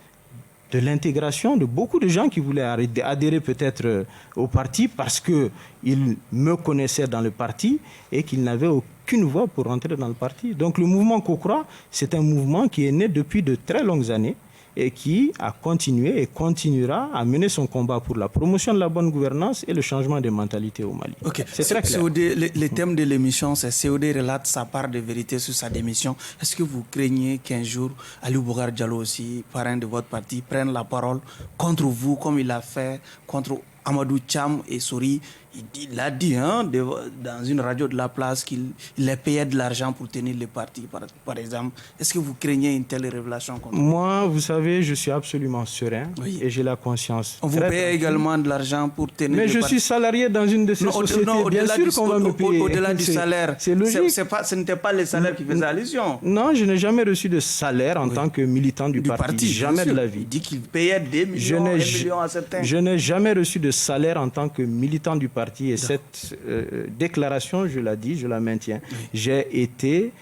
de l'intégration de beaucoup de gens qui voulaient adhérer peut-être au parti parce qu'ils me connaissaient dans le parti et qu'ils n'avaient aucune voix pour rentrer dans le parti. Donc le mouvement Kokra, c'est un mouvement qui est né depuis de très longues années et qui a continué et continuera à mener son combat pour la promotion de la bonne gouvernance et le changement des mentalités au Mali. Okay. C'est très clair. Le thème de l'émission, c'est COD relate sa part de vérité sur sa démission. Est-ce que vous craignez qu'un jour, Ali Boubacar Diallo aussi, parrain de votre parti, prenne la parole contre vous comme il a fait contre Amadou Cham et Sori, il a dit dans une radio de la place qu'il les payait de l'argent pour tenir les partis, par exemple. Est-ce que vous craignez une telle révélation contre Moi, vous savez, je suis absolument serein et j'ai la conscience. On vous paye également de l'argent pour tenir les partis. Mais je suis salarié dans une de ces sociétés. Non, bien sûr qu'on va me payer. Au-delà du salaire, c'est logique. Ce n'était pas les salaires qui faisaient allusion. Non, je n'ai jamais reçu de salaire en tant que militant du parti. Jamais de la vie. Il dit qu'il payait des millions, 1 million à certains. Je n'ai jamais reçu de salaire en tant que militant du parti et cette déclaration, je la dis, je la maintiens. J'ai été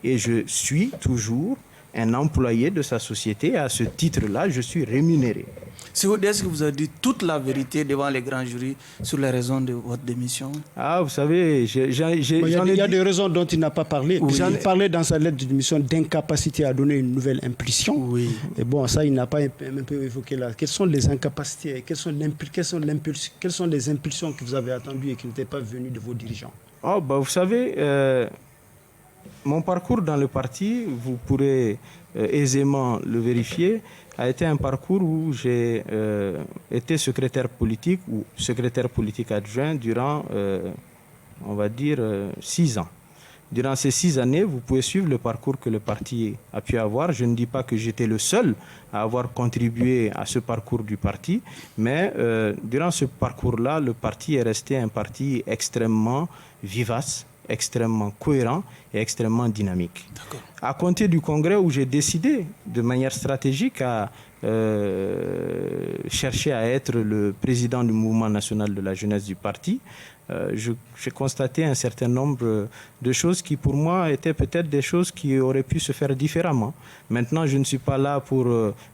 et je suis toujours un employé de sa société et à ce titre-là, je suis rémunéré. Est-ce que vous avez dit toute la vérité devant les grands jurys sur les raisons de votre démission? Ah, vous savez, il y a des raisons dont il n'a pas parlé. Oui. Il parlait dans sa lettre de démission d'incapacité à donner une nouvelle impulsion. Oui. Et bon, ça, il n'a pas un peu évoqué là. Quelles sont les incapacités, quelles sont les impulsions que vous avez attendues et qui n'étaient pas venues de vos dirigeants? Oh, bah, vous savez, mon parcours dans le parti, vous pourrez aisément le vérifier, a été un parcours où j'ai été secrétaire politique ou secrétaire politique adjoint durant, on va dire, 6 ans. Durant ces 6 années, vous pouvez suivre le parcours que le parti a pu avoir. Je ne dis pas que j'étais le seul à avoir contribué à ce parcours du parti, mais durant ce parcours-là, le parti est resté un parti extrêmement vivace, extrêmement cohérent et extrêmement dynamique. À compter du congrès où j'ai décidé de manière stratégique à chercher à être le président du mouvement national de la jeunesse du parti, j'ai constaté un certain nombre de choses qui pour moi étaient peut-être des choses qui auraient pu se faire différemment. Maintenant, je ne suis pas là pour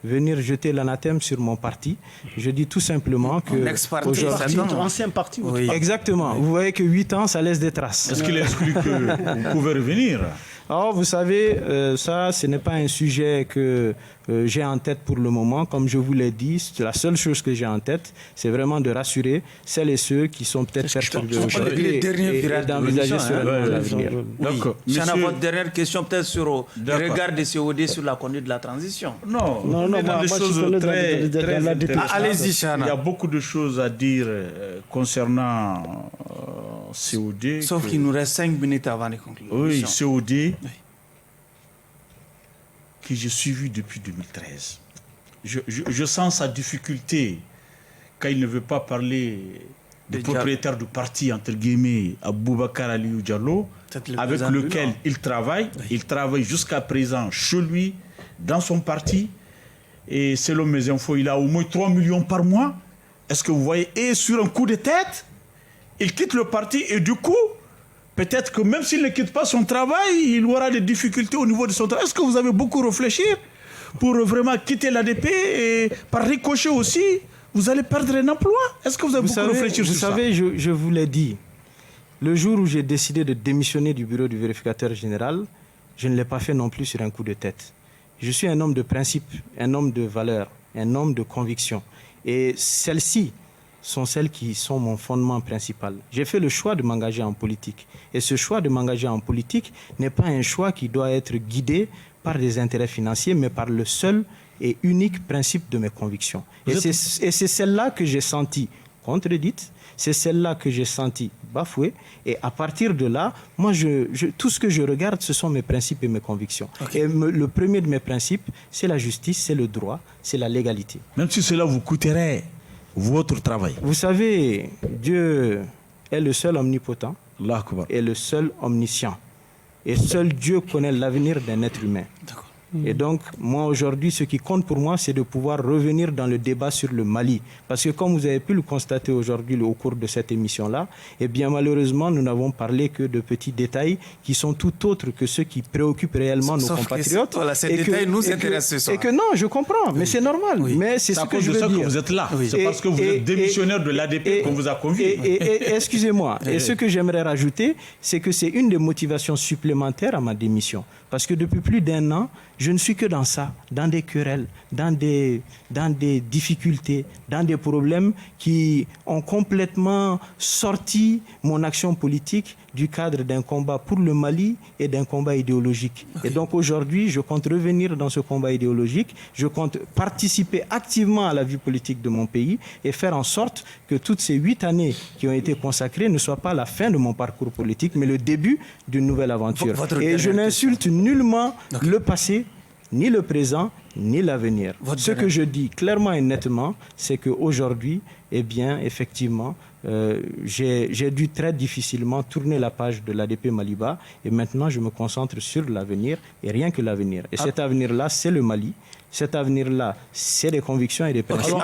venir jeter l'anathème sur mon parti. Je dis tout simplement que... Votre ancien parti. Oui. Exactement. Vous voyez que 8 ans, ça laisse des traces. Est-ce qu'il exclut que vous pouvez revenir? Alors, vous savez, ça, ce n'est pas un sujet que j'ai en tête pour le moment. Comme je vous l'ai dit, la seule chose que j'ai en tête, c'est vraiment de rassurer celles et ceux qui sont peut-être perturbés aujourd'hui et d'envisager sur l'avenir. D'accord. J'en ai votre dernière question peut-être sur le regard des COD sur la conduite de la transition. Non, dans des choses très intéressantes. Allez-y, Chana. Il y a beaucoup de choses à dire concernant COD. Sauf qu'il nous reste 5 minutes avant les conclusions. Oui, COD, que j'ai suivi depuis 2013. Je sens sa difficulté quand il ne veut pas parler du propriétaire du parti, entre guillemets, Aboubacar Aliou Diallo, avec lequel il travaille. Oui. Il travaille jusqu'à présent chez lui, dans son parti. Et selon mes infos, il a au moins 3 millions par mois. Est-ce que vous voyez? Et sur un coup de tête, il quitte le parti et du coup, peut-être que même s'il ne quitte pas son travail, il aura des difficultés au niveau de son travail. Est-ce que vous avez beaucoup réfléchi pour vraiment quitter l'ADP et par ricochet aussi, vous allez perdre un emploi? Est-ce que vous avez beaucoup réfléchi sur ça? Vous savez, je vous l'ai dit, le jour où j'ai décidé de démissionner du bureau du vérificateur général, je ne l'ai pas fait non plus sur un coup de tête. Je suis un homme de principe, un homme de valeur, un homme de conviction. Et celles-ci sont celles qui sont mon fondement principal. J'ai fait le choix de m'engager en politique. Et ce choix de m'engager en politique n'est pas un choix qui doit être guidé par des intérêts financiers, mais par le seul et unique principe de mes convictions. Et c'est celle-là que j'ai senti contredite, c'est celle-là que j'ai senti bafouée. Et à partir de là, moi, tout ce que je regarde, ce sont mes principes et mes convictions. Okay. Et le premier de mes principes, c'est la justice, c'est le droit, c'est la légalité. Même si cela vous coûterait votre travail. Vous savez, Dieu est le seul omnipotent et le seul omniscient. Et seul Dieu connaît l'avenir d'un être humain. D'accord. Et donc, moi, aujourd'hui, ce qui compte pour moi, c'est de pouvoir revenir dans le débat sur le Mali. Parce que comme vous avez pu le constater aujourd'hui au cours de cette émission-là, eh bien, malheureusement, nous n'avons parlé que de petits détails qui sont tout autres que ceux qui préoccupent réellement nos compatriotes. Voilà, ces détails nous intéressent. Et que non, je comprends, mais c'est normal. Oui. Mais c'est ce que je veux dire. Que vous êtes là. Oui. C'est parce que vous êtes démissionnaire de l'ADP qu'on vous a convié. Excusez-moi. Et ce que j'aimerais rajouter, c'est que c'est une des motivations supplémentaires à ma démission. Parce que depuis plus d'1 an, je ne suis que dans ça, dans des querelles, dans des difficultés, dans des problèmes qui ont complètement sorti mon action politique du cadre d'un combat pour le Mali et d'un combat idéologique. Okay. Et donc aujourd'hui, je compte revenir dans ce combat idéologique, je compte participer activement à la vie politique de mon pays et faire en sorte que toutes ces 8 années qui ont été consacrées ne soient pas la fin de mon parcours politique, mais le début d'une nouvelle aventure. Et je n'insulte nullement le passé, ni le présent, ni l'avenir. Ce que je dis clairement et nettement, c'est qu'aujourd'hui, eh bien, effectivement, j'ai dû très difficilement tourner la page de l'ADP Maliba et maintenant je me concentre sur l'avenir et rien que l'avenir. Et cet avenir-là, c'est le Mali. Cet avenir-là, c'est des convictions et des principes.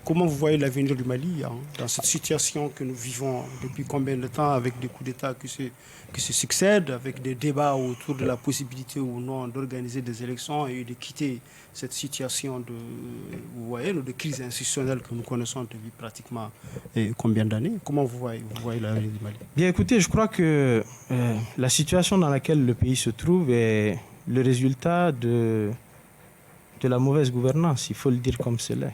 Comment vous voyez l'avenir du Mali dans cette situation que nous vivons depuis combien de temps avec des coups d'État qui se succèdent, avec des débats autour de la possibilité ou non d'organiser des élections et de quitter cette situation de crise institutionnelle que nous connaissons depuis pratiquement combien d'années? Comment vous voyez l'avenir du Mali? Bien écoutez, je crois que la situation dans laquelle le pays se trouve est le résultat de la mauvaise gouvernance, il faut le dire comme cela.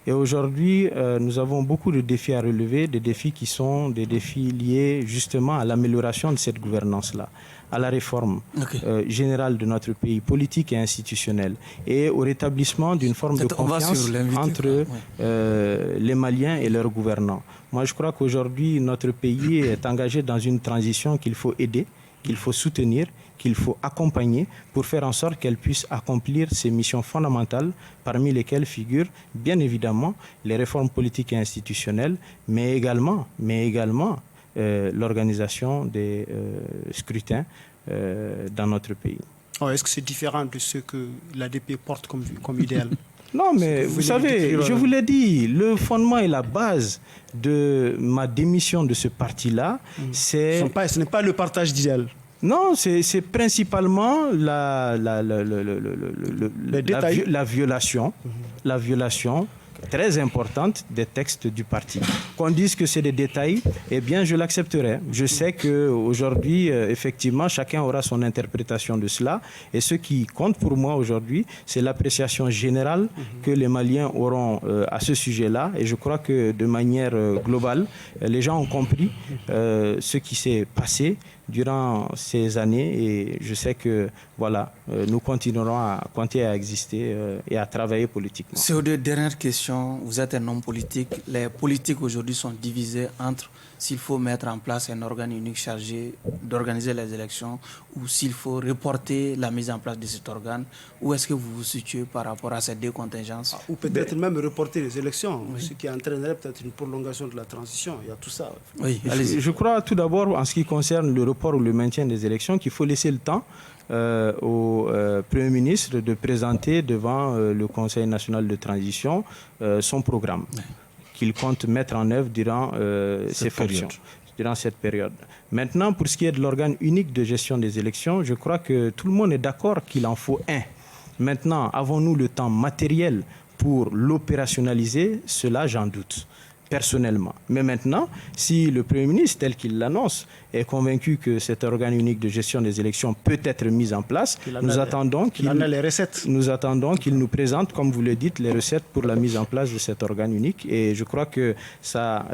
Et aujourd'hui, nous avons beaucoup de défis à relever, des défis qui sont des défis liés justement à l'amélioration de cette gouvernance-là, à la réforme générale de notre pays, politique et institutionnelle, et au rétablissement d'une forme de confiance entre les Maliens et leurs gouvernants. Moi, je crois qu'aujourd'hui, notre pays est engagé dans une transition qu'il faut aider, qu'il faut soutenir, qu'il faut accompagner pour faire en sorte qu'elle puisse accomplir ses missions fondamentales, parmi lesquelles figurent bien évidemment les réformes politiques et institutionnelles, mais également l'organisation des scrutins dans notre pays. Est-ce que c'est différent de ce que l'ADP porte comme idéal? Non, mais vous savez, je vous l'ai dit, le fondement et la base de ma démission de ce parti-là, c'est... Ce n'est pas le partage d'idéal. Non, c'est principalement la violation très importante des textes du parti. Qu'on dise que c'est des détails, eh bien je l'accepterai. Je sais qu'aujourd'hui, effectivement, chacun aura son interprétation de cela. Et ce qui compte pour moi aujourd'hui, c'est l'appréciation générale que les Maliens auront à ce sujet-là. Et je crois que de manière globale, les gens ont compris ce qui s'est passé durant ces années et je sais que voilà, nous continuerons à continuer à exister et à travailler politiquement. Sur deux dernières questions, vous êtes un homme politique. Les politiques aujourd'hui sont divisés entre s'il faut mettre en place un organe unique chargé d'organiser les élections ou s'il faut reporter la mise en place de cet organe. Où est-ce que vous vous situez par rapport à ces deux contingences? Ou peut-être même reporter les élections, ce qui entraînerait peut-être une prolongation de la transition. Il y a tout ça. Oui, je crois tout d'abord en ce qui concerne le report ou le maintien des élections qu'il faut laisser le temps au Premier ministre de présenter devant le Conseil national de transition son programme qu'il compte mettre en œuvre durant ses fonctions, durant cette période. Maintenant, pour ce qui est de l'organe unique de gestion des élections, je crois que tout le monde est d'accord qu'il en faut un. Maintenant, avons-nous le temps matériel pour l'opérationnaliser? Cela, j'en doute, personnellement. Mais maintenant, si le Premier ministre, tel qu'il l'annonce, est convaincu que cet organe unique de gestion des élections peut être mis en place, nous attendons qu'il nous présente, comme vous le dites, les recettes pour la mise en place de cet organe unique. Et je crois que sa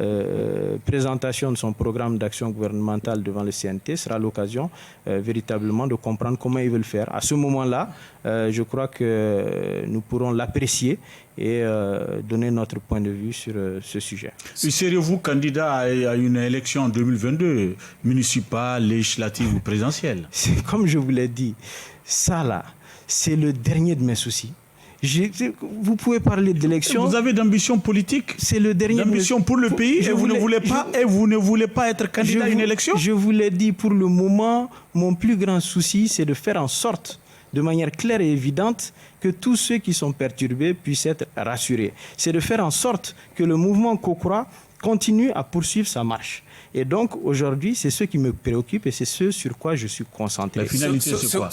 présentation de son programme d'action gouvernementale devant le CNT sera l'occasion véritablement de comprendre comment il veut le faire. À ce moment-là, je crois que nous pourrons l'apprécier et donner notre point de vue sur ce sujet. Seriez-vous candidat à une élection en 2022, municipale, législative ou présidentielle? Comme je vous l'ai dit, ça là, c'est le dernier de mes soucis. Vous pouvez parler d'élection. Vous avez d'ambition politique, c'est le dernier d'ambition pour le pays, et vous ne voulez pas être candidat à une élection? Je vous l'ai dit, pour le moment, mon plus grand souci, c'est de faire en sorte, de manière claire et évidente, que tous ceux qui sont perturbés puissent être rassurés. C'est de faire en sorte que le mouvement Kokora continue à poursuivre sa marche. Et donc, aujourd'hui, c'est ce qui me préoccupe et c'est ce sur quoi je suis concentré. La finalité, c'est quoi?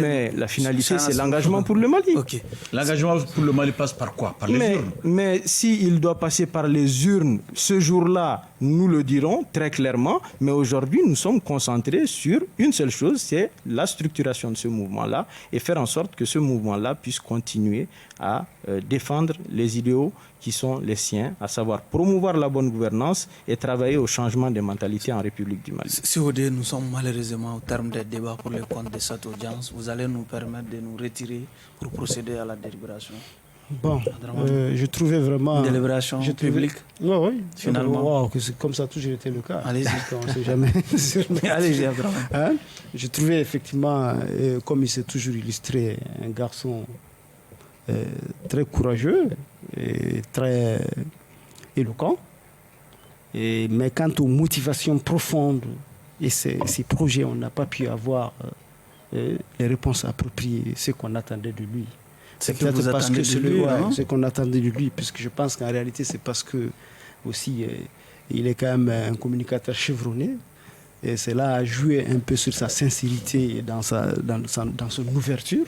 Mais la finalité, c'est l'engagement pour le Mali. Okay. L'engagement pour le Mali passe par quoi? Par les urnes? Mais s'il doit passer par les urnes, ce jour-là, nous le dirons très clairement, mais aujourd'hui, nous sommes concentrés sur une seule chose, c'est la structuration de ce mouvement-là et faire en sorte que ce mouvement-là puisse continuer à défendre les idéaux qui sont les siens, à savoir promouvoir la bonne gouvernance et travailler au changement des mentalités en République du Mali. Si nous sommes malheureusement au terme des débats pour le compte de cette audience, vous allez nous permettre de nous retirer pour procéder à la délibération. Bon, je trouvais vraiment... Une délibération publique. Oui, finalement. Wow, c'est comme ça a toujours été le cas. Allez-y. On ne sait jamais. Allez-y, Abdraman. Je trouvais effectivement, comme il s'est toujours illustré, un garçon très courageux et très éloquent. Mais quant aux motivations profondes et ces projets, on n'a pas pu avoir les réponses appropriées, ce qu'on attendait de lui. C'est peut-être parce que c'est ce qu'on attendait de lui, puisque je pense qu'en réalité, c'est parce que aussi il est quand même un communicateur chevronné. Et cela a joué un peu sur sa sincérité et dans son ouverture.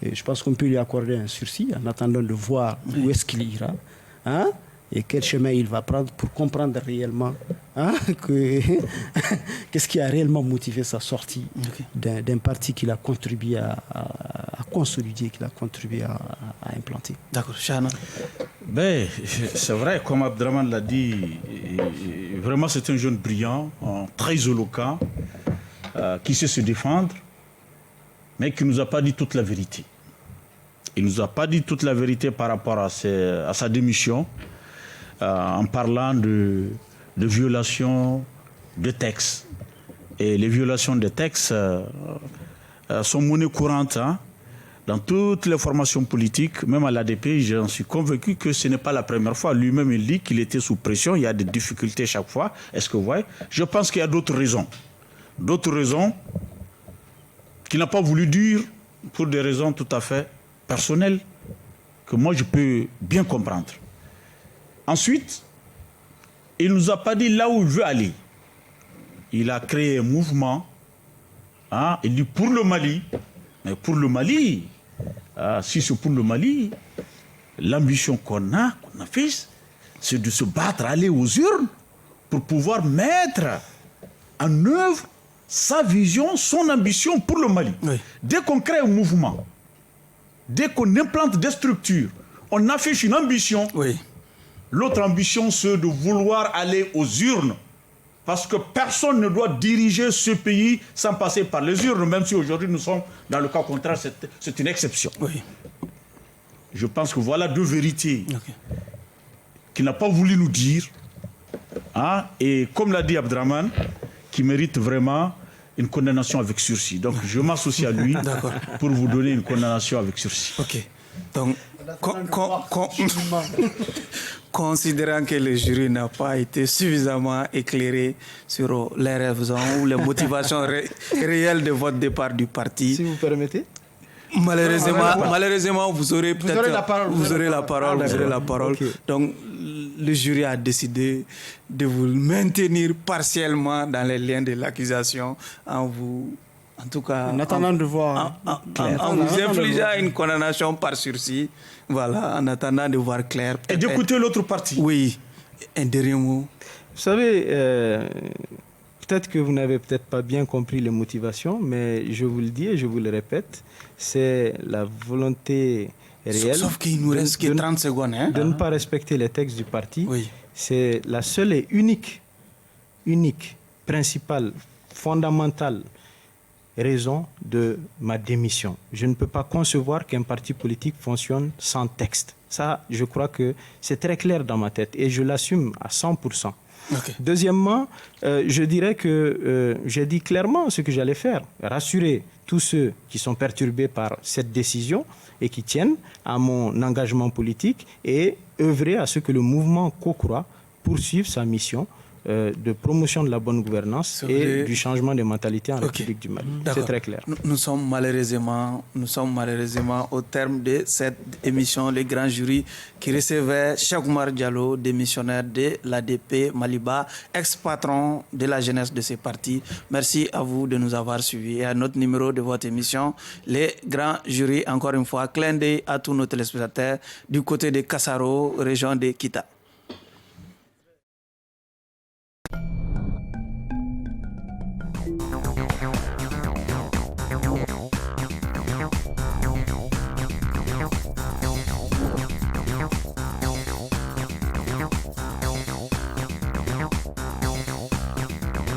Et je pense qu'on peut lui accorder un sursis en attendant de voir où est-ce qu'il ira. Et quel chemin il va prendre pour comprendre réellement qu'est-ce qui a réellement motivé sa sortie d'un parti qu'il a contribué à consolider, qu'il a contribué à implanter. D'accord, Chana. C'est vrai, comme Abdraman l'a dit, vraiment c'est un jeune brillant, très éloquent, qui sait se défendre, mais qui ne nous a pas dit toute la vérité. Il ne nous a pas dit toute la vérité par rapport à sa démission. En parlant de violations de textes. Et les violations de textes sont monnaie courante dans toutes les formations politiques, même à l'ADP. J'en suis convaincu que ce n'est pas la première fois. Lui-même, il dit qu'il était sous pression, il y a des difficultés chaque fois. Est-ce que vous voyez? Je pense qu'il y a d'autres raisons. D'autres raisons qu'il n'a pas voulu dire pour des raisons tout à fait personnelles que moi je peux bien comprendre. Ensuite, il ne nous a pas dit là où il veut aller. Il a créé un mouvement. Il dit pour le Mali. Mais pour le Mali, si c'est pour le Mali, l'ambition qu'on a fait, c'est de se battre, aller aux urnes pour pouvoir mettre en œuvre sa vision, son ambition pour le Mali. Oui. Dès qu'on crée un mouvement, dès qu'on implante des structures, on affiche une ambition. Oui. L'autre ambition, c'est de vouloir aller aux urnes. Parce que personne ne doit diriger ce pays sans passer par les urnes, même si aujourd'hui nous sommes dans le cas contraire, c'est une exception. Oui. Je pense que voilà deux vérités qu'il n'a pas voulu nous dire. Et comme l'a dit Abdraman, qui mérite vraiment une condamnation avec sursis. Donc je m'associe à lui pour vous donner une condamnation avec sursis. Ok. Donc, considérant que le jury n'a pas été suffisamment éclairé sur les raisons ou les motivations réelles de votre départ du parti. Si vous permettez. Malheureusement, vous aurez la parole. Okay. Donc, le jury a décidé de vous maintenir partiellement dans les liens de l'accusation en vous attendant de voir en vous infligeant une condamnation par sursis, en attendant de voir clair. Et d'écouter l'autre partie. Oui, un dernier mot. Vous savez, peut-être que vous n'avez peut-être pas bien compris les motivations, mais je vous le dis et je vous le répète, c'est la volonté réelle. Sauf qu'il nous reste que 30 secondes. De ne pas respecter les textes du parti. Oui. C'est la seule et unique, principale, fondamentale raison de ma démission. Je ne peux pas concevoir qu'un parti politique fonctionne sans texte. Ça, je crois que c'est très clair dans ma tête et je l'assume à 100%. Okay. Deuxièmement, je dirais que j'ai dit clairement ce que j'allais faire. Rassurer tous ceux qui sont perturbés par cette décision et qui tiennent à mon engagement politique et œuvrer à ce que le mouvement Co-Croix poursuive sa mission de promotion de la bonne gouvernance et du changement des mentalités en République du Mali. C'est très clair. Nous sommes malheureusement au terme de cette émission, le grand jury qui recevait Cheikh Oumar Diallo, démissionnaire de l'ADP Maliba, ex-patron de la jeunesse de ce parti. Merci à vous de nous avoir suivis et à notre numéro de votre émission, les grands jurys. Encore une fois, clin d'œil à tous nos téléspectateurs du côté de Kassaro, région de Kita.